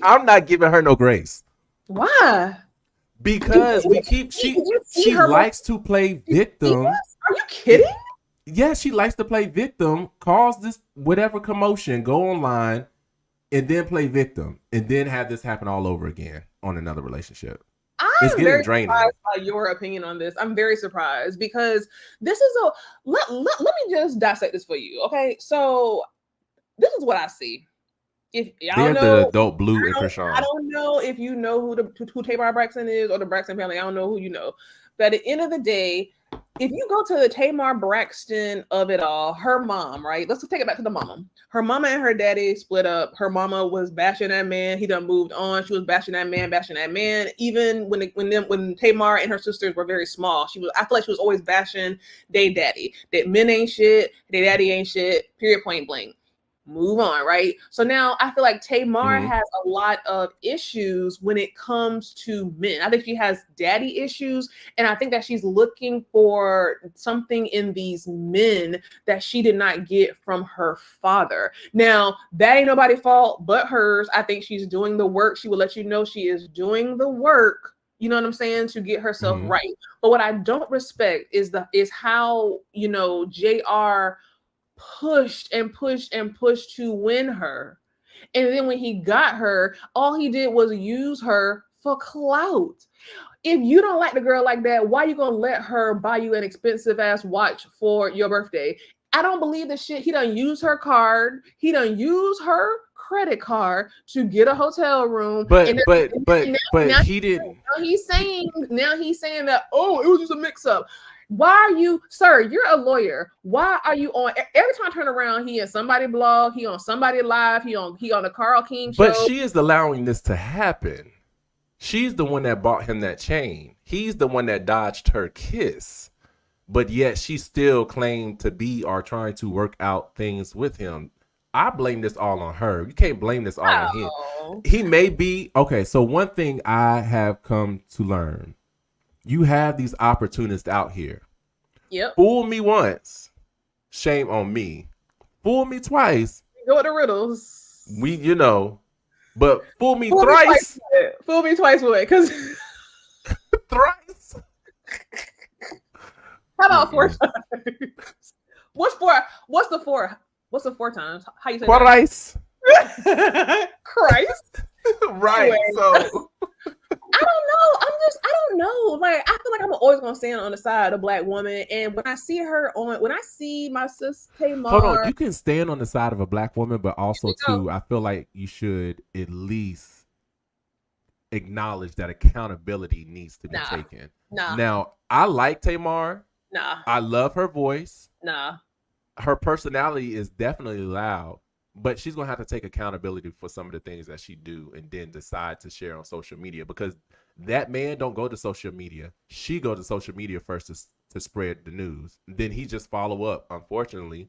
[SPEAKER 1] I'm not giving her no grace.
[SPEAKER 2] Why?
[SPEAKER 1] Because she likes to play victim.
[SPEAKER 2] Yes? Are you kidding?
[SPEAKER 1] Yeah, she likes to play victim, cause this whatever commotion, go online, and then play victim, and then have this happen all over again on another relationship.
[SPEAKER 2] I'm very surprised by your opinion on this. I'm very surprised because this is let me just dissect this for you. Okay, so this is what I see. If I don't know,
[SPEAKER 1] the adult Blue and Krishan.
[SPEAKER 2] I don't know if you know who Tamar Braxton is or the Braxton family. I don't know who you know, but at the end of the day, if you go to the Tamar Braxton of it all, her mom, right? Let's take it back to the mama. Her mama and her daddy split up. Her mama was bashing that man. He done moved on. She was bashing that man. Even when Tamar and her sisters were very small, I feel like she was always bashing they daddy. That men ain't shit. They daddy ain't shit. Period. Point blank. Move on, right? So now I feel like Tamar has a lot of issues when it comes to men. I think she has daddy issues, and I think that she's looking for something in these men that she did not get from her father. Now, that ain't nobody's fault but hers. I think she's doing the work. She will let you know she is doing the work. You know what I'm saying? To get herself right. But what I don't respect is how, JR pushed to win her. And then when he got her, all he did was use her for clout. If you don't like the girl like that, why you gonna let her buy you an expensive ass watch for your birthday? I don't believe the shit. He done use her card. He done use her credit card to get a hotel room.
[SPEAKER 1] But he didn't.
[SPEAKER 2] Now he's saying that, oh, it was just a mix up. Why are you, sir? You're a lawyer. Why are you on? Every time I turn around, he in somebody blog, he on somebody live, he on the Carl King show.
[SPEAKER 1] But she is allowing this to happen. She's the one that bought him that chain. He's the one that dodged her kiss. But yet she still claimed to be or trying to work out things with him. I blame this all on her. You can't blame this all on him. He may be okay. So one thing I have come to learn. You have these opportunists out here.
[SPEAKER 2] Yep.
[SPEAKER 1] Fool me once, shame on me. Fool me twice.
[SPEAKER 2] Go with the riddles.
[SPEAKER 1] But fool me thrice.
[SPEAKER 2] Fool me twice with it, because
[SPEAKER 1] thrice.
[SPEAKER 2] How about 4 times? What's the four? What's the 4 times? How you say
[SPEAKER 1] Christ.
[SPEAKER 2] that? Christ.
[SPEAKER 1] Right.
[SPEAKER 2] Anyway.
[SPEAKER 1] So
[SPEAKER 2] I don't know. Like, I feel like I'm always gonna stand on the side of the black woman. And when I see my sister Tamar,
[SPEAKER 1] hold on, you can stand on the side of a black woman, but also too, I feel like you should at least acknowledge that accountability needs to be taken. Now, I like Tamar. I love her voice. Her personality is definitely loud. But she's going to have to take accountability for some of the things that she do and then decide to share on social media, because that man don't go to social media. She go to social media first to spread the news. Then he just follow up, unfortunately.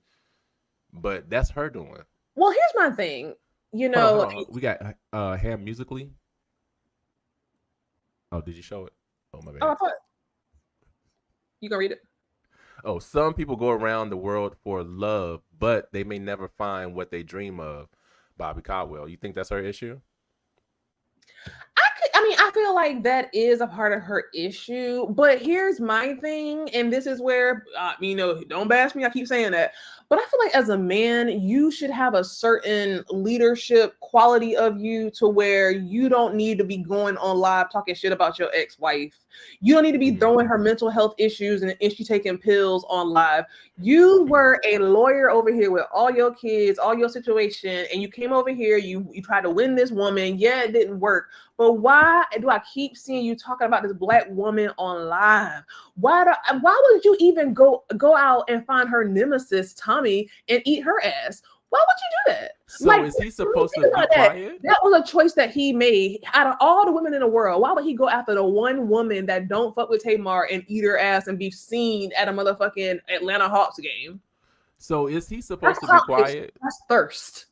[SPEAKER 1] But that's her doing.
[SPEAKER 2] Well, here's my thing. Hold on.
[SPEAKER 1] We got Ham Musically. Oh, did you show it? Oh, my bad.
[SPEAKER 2] Oh, I thought you gonna read it?
[SPEAKER 1] Oh, some people go around the world for love, but they may never find what they dream of. Bobby Caldwell. You think that's her issue?
[SPEAKER 2] I feel like that is a part of her issue, but here's my thing, and this is where, don't bash me, I keep saying that, but I feel like as a man, you should have a certain leadership quality of you to where you don't need to be going on live talking shit about your ex-wife. You don't need to be throwing her mental health issues and she taking pills on live. You were a lawyer over here with all your kids, all your situation, and you came over here, you tried to win this woman. Yeah, it didn't work. But why do I keep seeing you talking about this black woman on live? Why would you even go out and find her nemesis, Tommy, and eat her ass? Why would you do that?
[SPEAKER 1] So
[SPEAKER 2] like,
[SPEAKER 1] is he supposed to
[SPEAKER 2] think
[SPEAKER 1] be
[SPEAKER 2] about that.
[SPEAKER 1] quiet?
[SPEAKER 2] That was a choice that he made. Out of all the women in the world, why would he go after the one woman that don't fuck with Tamar and eat her ass and be seen at a motherfucking Atlanta Hawks game?
[SPEAKER 1] So is he supposed to be
[SPEAKER 2] That's
[SPEAKER 1] quiet?
[SPEAKER 2] That's thirst.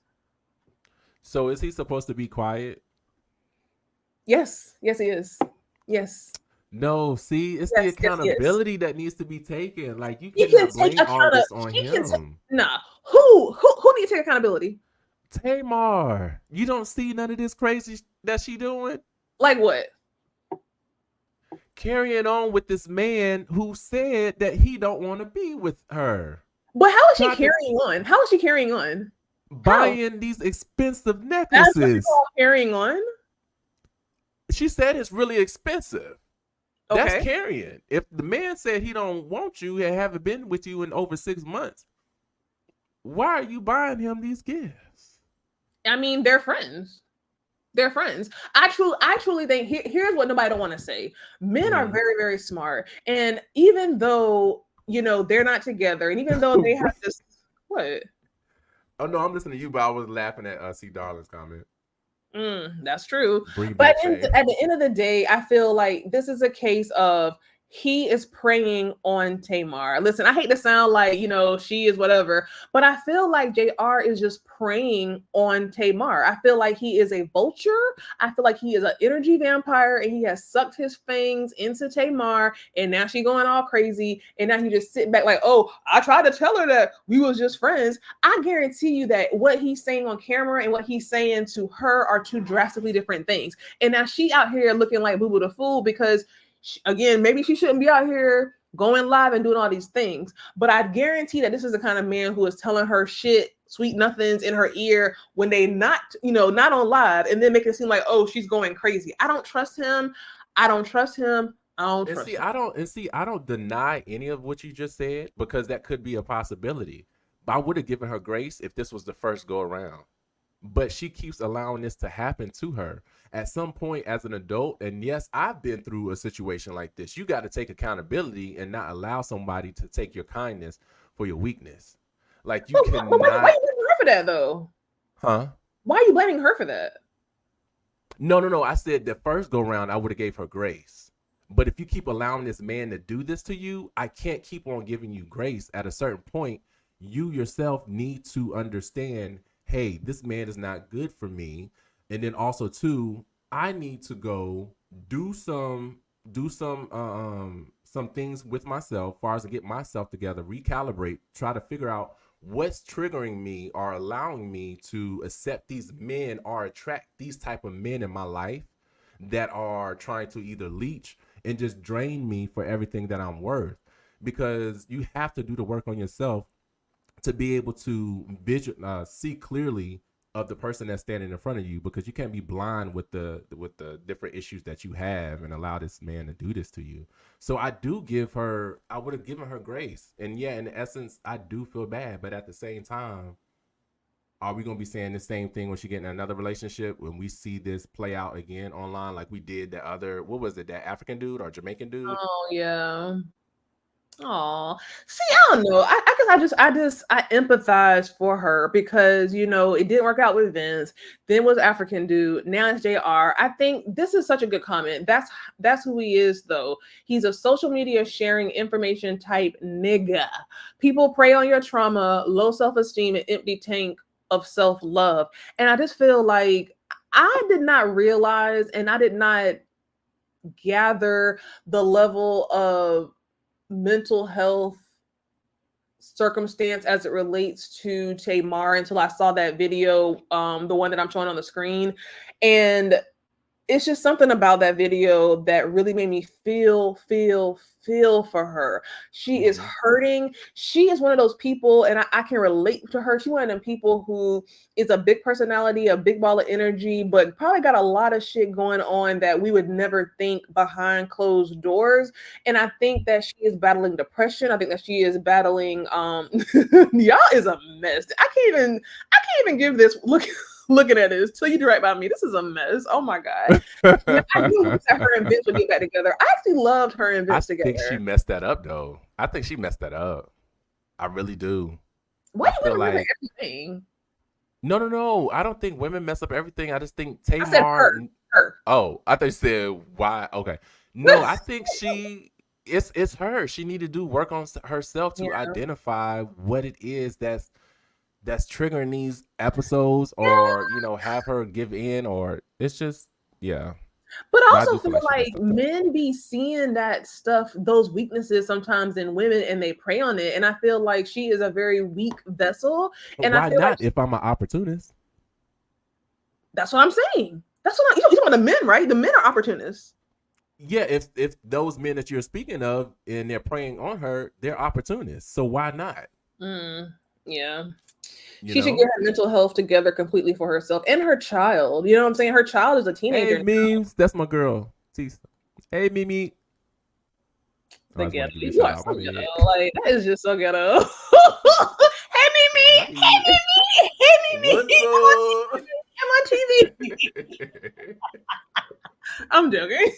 [SPEAKER 1] So is he supposed to be quiet?
[SPEAKER 2] Yes, he is. Yes.
[SPEAKER 1] No, see, it's
[SPEAKER 2] Yes,
[SPEAKER 1] the
[SPEAKER 2] yes, yes.
[SPEAKER 1] accountability that needs to be taken. Like you
[SPEAKER 2] He can
[SPEAKER 1] cannot
[SPEAKER 2] take
[SPEAKER 1] blame all this on
[SPEAKER 2] accountability.
[SPEAKER 1] him.
[SPEAKER 2] Nah. Who needs to take accountability?
[SPEAKER 1] Tamar, you don't see none of this crazy that she doing?
[SPEAKER 2] Like what?
[SPEAKER 1] Carrying on with this man who said that he don't want to be with her.
[SPEAKER 2] But how is she
[SPEAKER 1] Trying to-
[SPEAKER 2] carrying on? How is she carrying on?
[SPEAKER 1] Buying these expensive
[SPEAKER 2] That's what you
[SPEAKER 1] necklaces.
[SPEAKER 2] call carrying on?
[SPEAKER 1] She said it's really expensive.
[SPEAKER 2] Okay.
[SPEAKER 1] That's carrying. If the man said he don't want you and haven't been with you in over 6 months, why are you buying him these gifts?
[SPEAKER 2] I mean, they're friends. They're friends. I truly think here's what nobody don't want to say. Men are very, very smart. And even though, they're not together, and even though they have this, what?
[SPEAKER 1] Oh no, I'm listening to you, but I was laughing at C. Darling's comment.
[SPEAKER 2] That's true.
[SPEAKER 1] Bring
[SPEAKER 2] But
[SPEAKER 1] back
[SPEAKER 2] at
[SPEAKER 1] Shay.
[SPEAKER 2] the end of the day, I feel like this is a case of he is preying on Tamar. Listen, I hate to sound like, she is whatever, but I feel like JR is just preying on Tamar. I feel like he is a vulture. I feel like he is an energy vampire and he has sucked his fangs into Tamar and now she's going all crazy. And now he just sit back like, oh, I tried to tell her that we was just friends. I guarantee you that what he's saying on camera and what he's saying to her are two drastically different things. And now she out here looking like Boo Boo the Fool because again, maybe she shouldn't be out here going live and doing all these things. But I guarantee that this is the kind of man who is telling her shit, sweet nothings in her ear when they not on live and then make it seem like, oh, she's going crazy. I don't trust him. I don't trust him. I
[SPEAKER 1] don't deny any of what you just said because that could be a possibility. But I would have given her grace if this was the first go around. But she keeps allowing this to happen to her. At some point as an adult, and yes, I've been through a situation like this, you got to take accountability and not allow somebody to take your kindness for your weakness. Like you cannot.
[SPEAKER 2] Why are you blaming her for that though?
[SPEAKER 1] Huh?
[SPEAKER 2] Why are you blaming her for that?
[SPEAKER 1] No. I said the first go round, I would have gave her grace. But if you keep allowing this man to do this to you, I can't keep on giving you grace. At a certain point, you yourself need to understand, hey, this man is not good for me. And then also too, I need to go do some things with myself, as far as to get myself together, recalibrate, try to figure out what's triggering me or allowing me to accept these men or attract these type of men in my life that are trying to either leech and just drain me for everything that I'm worth. Because you have to do the work on yourself to be able to see clearly of the person that's standing in front of you, because you can't be blind with the different issues that you have and allow this man to do this to you. So I would have given her grace. And yeah, in essence, I do feel bad, but at the same time, are we going to be saying the same thing when she get in another relationship, when we see this play out again online like we did that other, what was it, that African dude or Jamaican dude?
[SPEAKER 2] Oh yeah. Oh, see, I don't know. I empathize for her because it didn't work out with Vince. Then was African dude. Now it's JR. I think this is such a good comment. That's who he is, though. He's a social media sharing information type nigga. People prey on your trauma, low self-esteem, and empty tank of self-love. And I just feel like I did not realize and I did not gather the level of mental health circumstance as it relates to Tamar until I saw that video, the one that I'm showing on the screen. And it's just something about that video that really made me feel for her. She is hurting. She is one of those people, and I can relate to her. She's one of them people who is a big personality, a big ball of energy, but probably got a lot of shit going on that we would never think behind closed doors. And I think that she is battling depression. I think that she is battling y'all is a mess. I can't even give this looking at this till you do right by me. This is a mess. Oh my God. I knew that her and Vince would get back together. I actually loved her and Vince together.
[SPEAKER 1] I think she messed that up though. I think she messed that up. I really do.
[SPEAKER 2] Why you remember everything?
[SPEAKER 1] No. I don't think women mess up everything. I just think
[SPEAKER 2] I said
[SPEAKER 1] Tamar.
[SPEAKER 2] her.
[SPEAKER 1] Oh, I thought you said why. Okay. No, I think it's her. She need to do work on herself to
[SPEAKER 2] Yeah.
[SPEAKER 1] identify what it is that's triggering these episodes, or have her give in, or it's just yeah.
[SPEAKER 2] But I
[SPEAKER 1] But I
[SPEAKER 2] also
[SPEAKER 1] do feel
[SPEAKER 2] feel
[SPEAKER 1] like she
[SPEAKER 2] like
[SPEAKER 1] messed up.
[SPEAKER 2] men be seeing that stuff, those weaknesses sometimes in women, and they prey on it. And I feel like she is a very weak vessel.
[SPEAKER 1] But
[SPEAKER 2] And I
[SPEAKER 1] why
[SPEAKER 2] feel like
[SPEAKER 1] not if I'm an opportunist?
[SPEAKER 2] that's what I'm saying. That's what you're talking about the men, right? The men are opportunists.
[SPEAKER 1] Yeah, if those men that you're speaking of and they're preying on her, they're opportunists. So why not?
[SPEAKER 2] Yeah.
[SPEAKER 1] You
[SPEAKER 2] She should
[SPEAKER 1] know?
[SPEAKER 2] get her mental health together completely for herself and her child. You know what I'm saying? Her child is a
[SPEAKER 1] Hey,
[SPEAKER 2] teenager.
[SPEAKER 1] memes, that's my girl. Hey, Mimi.
[SPEAKER 2] The
[SPEAKER 1] I just want
[SPEAKER 2] ghetto.
[SPEAKER 1] to give you a
[SPEAKER 2] You
[SPEAKER 1] shout
[SPEAKER 2] are
[SPEAKER 1] out.
[SPEAKER 2] so
[SPEAKER 1] My bad.
[SPEAKER 2] ghetto. Like, that is just so ghetto. Hey, Mimi. Hey,
[SPEAKER 1] Bye.
[SPEAKER 2] Mimi. Hey, Mimi.
[SPEAKER 1] What's up?
[SPEAKER 2] I'm on TV. I'm joking.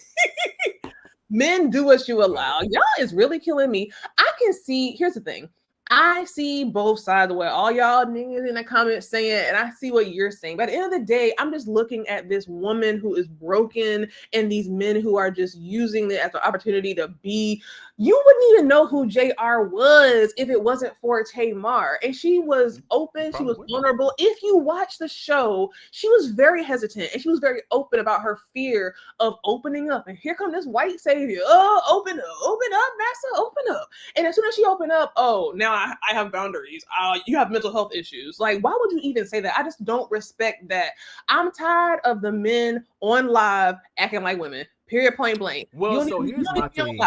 [SPEAKER 2] Men, do what you allow. Y'all is really killing me. I can see, here's the thing. I see both sides of what all y'all niggas in the comments saying, and I see what you're saying. But at the end of the day, I'm just looking at this woman who is broken and these men who are just using it as an opportunity to be. You wouldn't even know who JR was if it wasn't for Tamar. And she was open, she was vulnerable. If you watch the show, she was very hesitant and she was very open about her fear of opening up. And here come this white savior. Oh, open up, Massa, open up. And as soon as she opened up, oh, now I have boundaries. You have mental health issues. Like, why would you even say that? I just don't respect that. I'm tired of the men on live acting like women. Period, point blank.
[SPEAKER 1] Well, so here's my thing.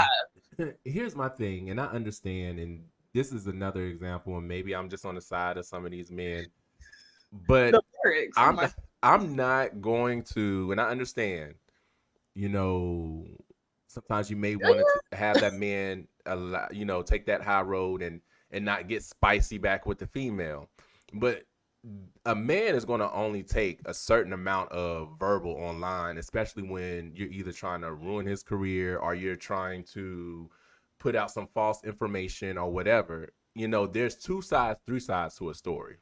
[SPEAKER 1] Here's my thing, and I understand, and this is another example, and maybe I'm just on the side of some of these men, but I'm not going to, and I understand, sometimes you may want to have that man, take that high road and not get spicy back with the female, but a man is going to only take a certain amount of verbal online, especially when you're either trying to ruin his career or you're trying to put out some false information or whatever. There's 2 sides, 3 sides to a story.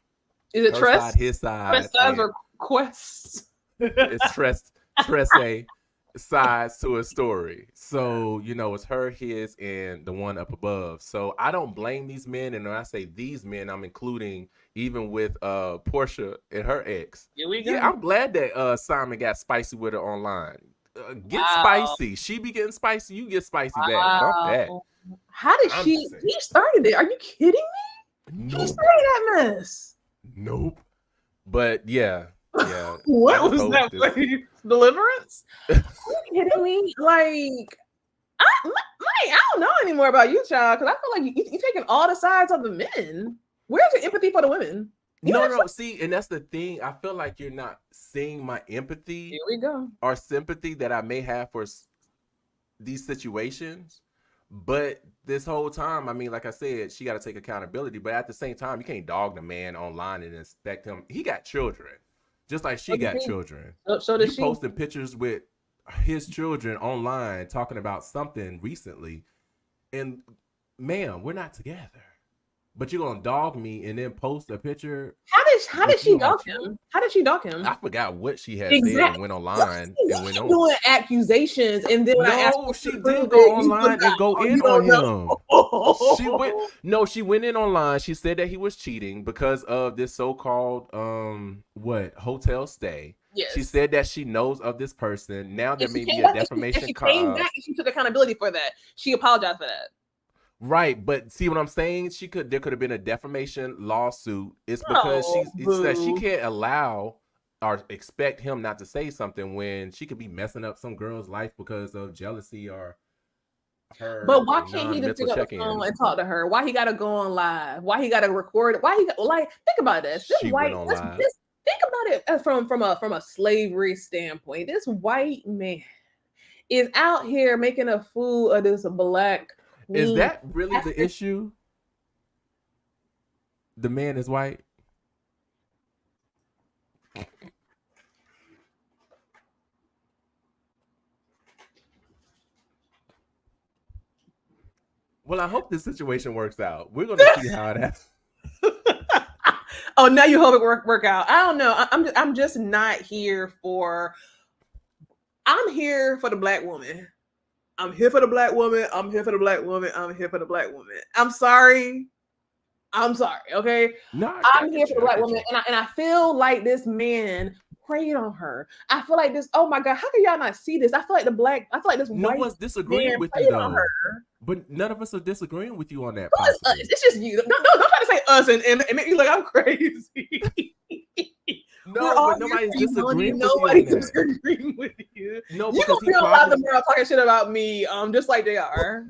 [SPEAKER 2] Is it Tress?
[SPEAKER 1] Side, his side.
[SPEAKER 2] Tress sides or Quests?
[SPEAKER 1] It's Tress sides to a story. So, it's her, his, and the one up above. So I don't blame these men. And when I say these men, I'm including even with Portia and her ex.
[SPEAKER 2] Here we go.
[SPEAKER 1] Yeah, I'm glad that Simon got spicy with her online. Get spicy. She be getting spicy. You get spicy back. Bump that.
[SPEAKER 2] How did he started it? Are you kidding me?
[SPEAKER 1] Nope.
[SPEAKER 2] He started that mess.
[SPEAKER 1] Nope. But yeah.
[SPEAKER 2] What was that? Deliverance? Are you kidding me? Like, I don't know anymore about you, child, because I feel like you're taking all the sides of the men. Where's your empathy for the women?
[SPEAKER 1] No, see, and that's the thing. I feel like you're not seeing my empathy.
[SPEAKER 2] Here we go.
[SPEAKER 1] Or sympathy that I may have for these situations. But this whole time, I mean, like I said, she got to take accountability. But at the same time, you can't dog the man online and expect him. He got children, just like she got children.
[SPEAKER 2] So does she
[SPEAKER 1] posting pictures with his children online, talking about something recently. And ma'am, we're not together. But you're gonna dog me and then post a picture.
[SPEAKER 2] How did she dog him? How did she dog him?
[SPEAKER 1] I forgot what she had said and went online and went on
[SPEAKER 2] doing accusations, and then
[SPEAKER 1] she did go online and go in on him. She went in online. She said that he was cheating because of this so-called hotel stay.
[SPEAKER 2] Yes.
[SPEAKER 1] She said that she knows of this person. Now there may be a defamation.
[SPEAKER 2] She came back and she took accountability for that. She apologized for that.
[SPEAKER 1] Right, but see what I'm saying? There could have been a defamation lawsuit. It's because she can't allow or expect him not to say something when she could be messing up some girl's life because of jealousy or her.
[SPEAKER 2] But why can't he just pick up the phone and talk to her? Why he gotta go on live? Why he gotta record? Think about this. This white. Think about it from a slavery standpoint. This white man is out here making a fool of this black.
[SPEAKER 1] Is that really the issue? The man is white? Well, I hope this situation works out. We're going to see how it happens.
[SPEAKER 2] Oh, now you hope it work out. I don't know. I'm just not here for. I'm here for the black woman. I'm here for the black woman. I'm here for the black woman. I'm here for the black woman. I'm sorry. Okay.
[SPEAKER 1] No,
[SPEAKER 2] I'm here for the black woman, and I feel like this man preyed on her. I feel like this. Oh my God, how can y'all not see this? I feel like this
[SPEAKER 1] no
[SPEAKER 2] white
[SPEAKER 1] one's disagreeing
[SPEAKER 2] man
[SPEAKER 1] with you
[SPEAKER 2] preyed on
[SPEAKER 1] though.
[SPEAKER 2] her.
[SPEAKER 1] But none of us are disagreeing with you on that.
[SPEAKER 2] Who is us? It's just you. Don't try to say us and make me look I'm crazy.
[SPEAKER 1] No, but nobody's disagreeing with
[SPEAKER 2] Nobody's
[SPEAKER 1] you on that.
[SPEAKER 2] disagreeing with you.
[SPEAKER 1] No,
[SPEAKER 2] You
[SPEAKER 1] because
[SPEAKER 2] don't feel a lot of them girls talking shit about me, just like they are.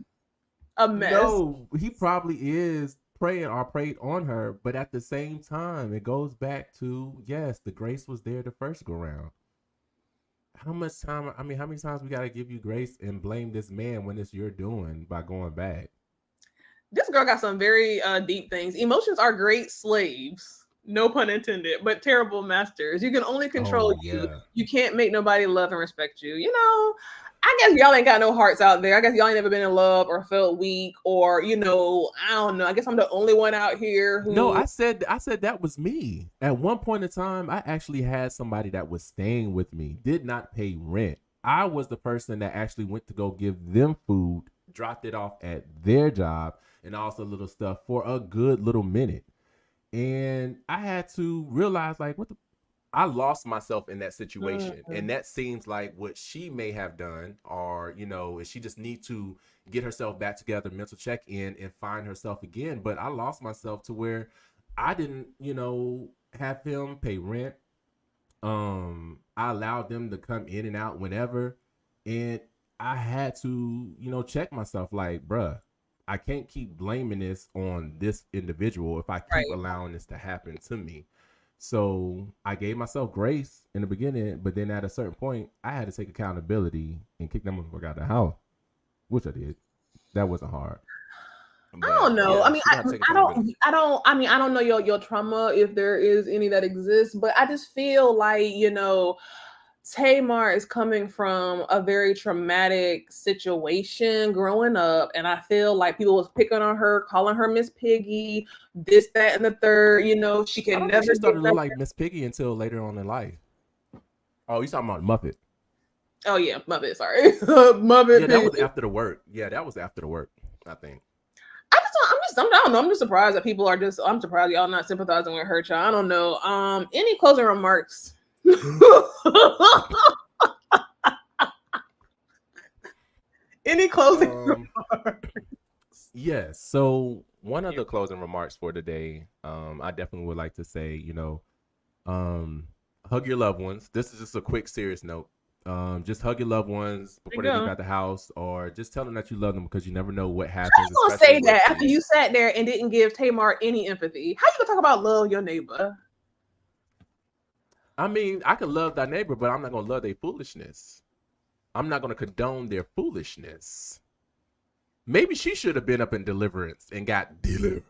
[SPEAKER 2] A mess.
[SPEAKER 1] No, he probably is prayed on her, but at the same time, it goes back to yes, the grace was there the first go round. How many times we gotta give you grace and blame this man when it's your doing by going back?
[SPEAKER 2] This girl got some very deep things. Emotions are great slaves. No pun intended, but terrible masters. You can only control you. You can't make nobody love and respect you. You know, I guess y'all ain't got no hearts out there. I guess y'all ain't never been in love or felt weak or, I don't know. I guess I'm the only one out here who...
[SPEAKER 1] No, I said that was me. At one point in time, I actually had somebody that was staying with me, did not pay rent. I was the person that actually went to go give them food, dropped it off at their job, and also little stuff for a good little minute. And I had to realize, like, I lost myself in that situation. Mm-hmm. And that seems like what she may have done, or, if she just need to get herself back together, mental check-in, and find herself again. But I lost myself to where I didn't, have him pay rent. I allowed them to come in and out whenever. And I had to, check myself like, bruh, I can't keep blaming this on this individual if I keep allowing this to happen to me. So I gave myself grace in the beginning, but then at a certain point, I had to take accountability and kick them motherfucker out of the house, which I did. That wasn't hard.
[SPEAKER 2] But, I don't know. Yeah, I don't know your trauma, if there is any that exists, but I just feel like, Tamar is coming from a very traumatic situation growing up, and I feel like people was picking on her, calling her Miss Piggy, this, that, and the third. She can never.
[SPEAKER 1] She started to look like Miss Piggy until later on in life. Oh, you talking about Muppet?
[SPEAKER 2] Oh yeah, Muppet. Sorry, Muppet.
[SPEAKER 1] Yeah, that was after the work. Yeah, that was after the work. I think.
[SPEAKER 2] I don't know. I'm just surprised that people are just. I'm surprised y'all not sympathizing with her, child. I don't know. Any closing remarks? Any closing remarks?
[SPEAKER 1] Yes. So one of the closing remarks for today, I definitely would like to say, hug your loved ones. This is just a quick, serious note. Just hug your loved ones before they leave out the house, or just tell them that you love them, because you never know what happens.
[SPEAKER 2] How you gonna say that after you sat there and didn't give Tamar any empathy? How you gonna talk about love your neighbor?
[SPEAKER 1] I mean, I can love thy neighbor, but I'm not going to love their foolishness. I'm not going to condone their foolishness. Maybe she should have been up in deliverance and got delivered.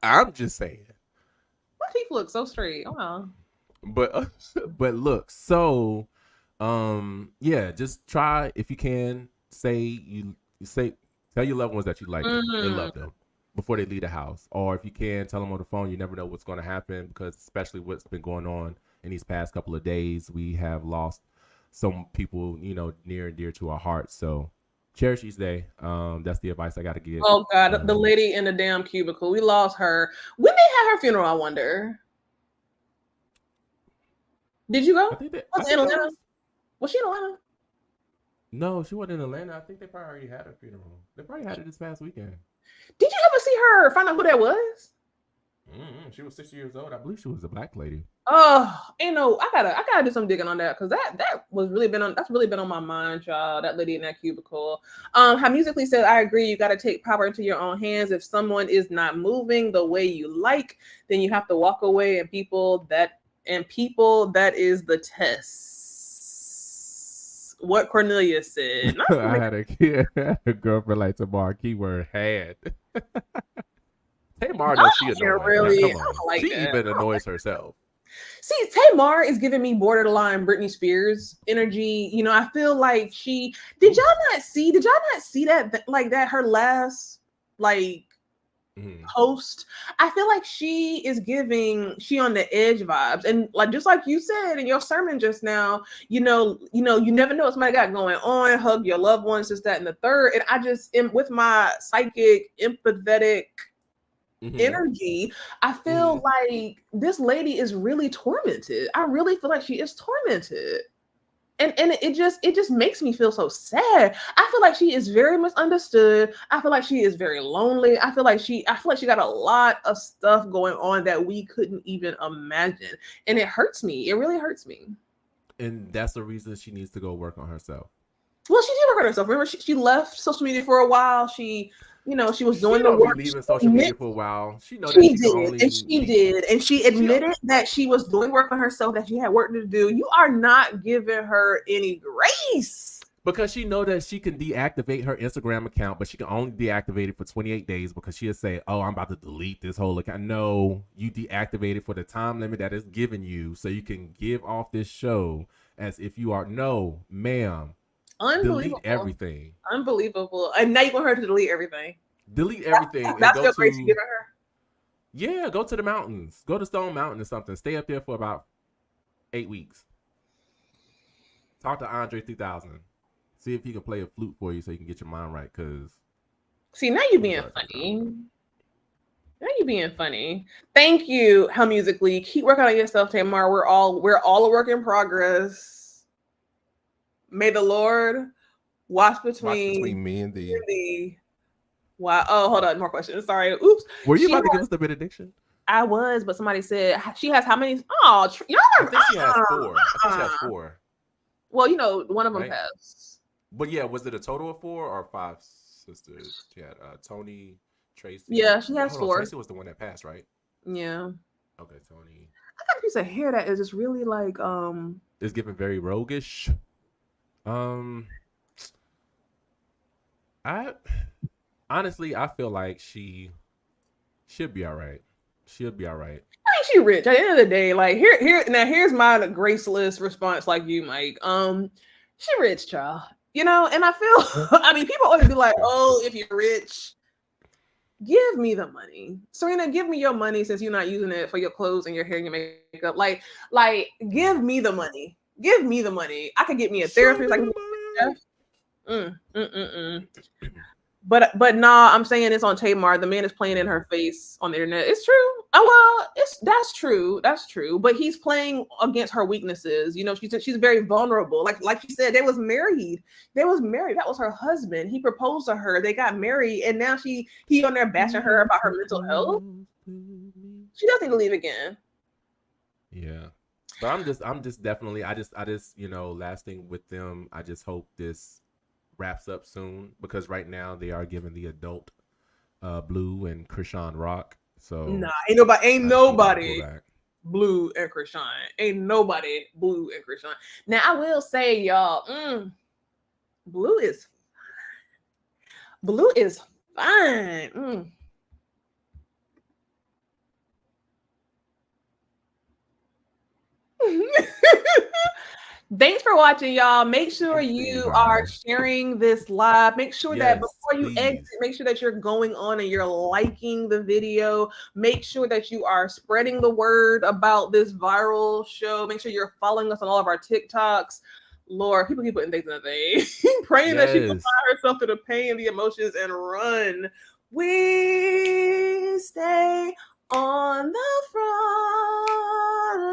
[SPEAKER 1] I'm just saying.
[SPEAKER 2] My teeth look so straight. Oh.
[SPEAKER 1] But look, so, just try, if you can, tell your loved ones that you like them and love them before they leave the house. Or if you can, tell them on the phone. You never know what's going to happen, because especially what's been going on in these past couple of days, we have lost some people, near and dear to our hearts. So cherish each day. That's the advice I got to give.
[SPEAKER 2] Oh God, the lady in the damn cubicle. We lost her. When they had her funeral, I wonder. Did you go? Was in Atlanta? Was she in Atlanta?
[SPEAKER 1] No, she wasn't in Atlanta. I think they probably already had her funeral. They probably had it this past weekend.
[SPEAKER 2] Did you ever see her find out who that was?
[SPEAKER 1] She was 60 years old. I believe she was a black lady.
[SPEAKER 2] Oh, I gotta do some digging on that, because that's really been on my mind, y'all. That lady in that cubicle. How Musically said, I agree. You got to take power into your own hands. If someone is not moving the way you like, then you have to walk away. And people that is the test. What Cornelia said.
[SPEAKER 1] I had a girlfriend like Tamar. Keyword had. Tamar knows she annoys.
[SPEAKER 2] Really,
[SPEAKER 1] she even annoys herself.
[SPEAKER 2] See, Tamar is giving me borderline Britney Spears energy. I feel like did y'all not see that, like, that her last, like, post, I feel like she is giving she on the edge vibes. And like just like you said in your sermon just now, you never know what somebody got going on, hug your loved ones, this, that, and the third. And I just am with my psychic, empathetic energy, I feel like this lady is really tormented. I really feel like she is tormented. And it just makes me feel so sad. I feel like she is very misunderstood. I feel like she is very lonely. I feel like she got a lot of stuff going on that we couldn't even imagine. And it hurts me. It really hurts me.
[SPEAKER 1] And that's the reason she needs to go work on herself.
[SPEAKER 2] Well, she did work on herself. Remember, she left social media for a while. She was doing the work.
[SPEAKER 1] Leaving social media for a while. She
[SPEAKER 2] did, and she admitted that she was doing work on herself. That she had work to do. You are not giving her any grace
[SPEAKER 1] because she know that she can deactivate her Instagram account, but she can only deactivate it for 28 days because she'll say, "Oh, I'm about to delete this whole account." No, you deactivate it for the time limit that is given you, so you can give off this show as if you are no, ma'am.
[SPEAKER 2] Unbelievable.
[SPEAKER 1] Delete everything.
[SPEAKER 2] Unbelievable. And now you want her to delete everything.
[SPEAKER 1] Delete everything.
[SPEAKER 2] That's your grace you're giving her.
[SPEAKER 1] Yeah, go to the mountains. Go to Stone Mountain or something. Stay up there for about 8 weeks. Talk to Andre 3000. See if he can play a flute for you so you can get your mind right. Cause
[SPEAKER 2] see, now you're being funny. Now you're being funny. Thank you, How Musically. Keep working on yourself, Tamar. We're all a work in progress. May the Lord watch between
[SPEAKER 1] me and thee.
[SPEAKER 2] Wow. Oh, hold on. More questions. Sorry. Oops.
[SPEAKER 1] Were you about to give us the benediction?
[SPEAKER 2] I was, but somebody said she has how many? Oh, y'all are.
[SPEAKER 1] I think she has 4. I think she has 4.
[SPEAKER 2] Well, one of them passed.
[SPEAKER 1] But yeah, was it a total of 4 or 5 sisters? She had Tony, Tracy.
[SPEAKER 2] Yeah, she has 4.
[SPEAKER 1] Tracy was the one that passed, right?
[SPEAKER 2] Yeah.
[SPEAKER 1] Okay, Tony.
[SPEAKER 2] I got a piece of hair that is just really like
[SPEAKER 1] It's giving very roguish. I honestly feel like she should be all right. She'll be all right.
[SPEAKER 2] I mean, she rich. At the end of the day, like here's my graceless response, like you, Mike. She rich, child. And I feel. I mean, people always be like, "Oh, if you're rich, give me the money, Serena. Give me your money since you're not using it for your clothes and your hair and your makeup. Like, give me the money. Give me the money. I could get me a therapist. But nah, I'm saying it's on Tamar. The man is playing in her face on the internet. It's true. Oh well, that's true. That's true. But he's playing against her weaknesses. She's very vulnerable. Like she said, they was married. That was her husband. He proposed to her. They got married, and now he on there bashing her about her mental health. She doesn't need to leave again.
[SPEAKER 1] Yeah. But I'm just definitely, I just, last thing with them, I just hope this wraps up soon because right now they are giving the adult Blue and Krishan Rock. So
[SPEAKER 2] nah, ain't nobody Blue and Krishan. Ain't nobody Blue and Krishan. Now I will say, y'all, Blue is fine. Thanks for watching, y'all. Make sure you are sharing this live. Make sure that before you exit, make sure that you're going on and you're liking the video. Make sure that you are spreading the word about this viral show. Make sure you're following us on all of our TikToks. Lord, people keep putting things in the thing. Praying that she can find herself through the pain, the emotions, and run. We stay on the front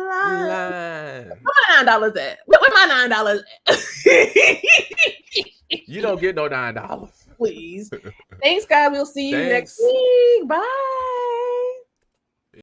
[SPEAKER 2] line. Where my $9 at? Where my $9 at?
[SPEAKER 1] You don't get no $9.
[SPEAKER 2] Please. Thanks, guys. We'll see you next week. Bye.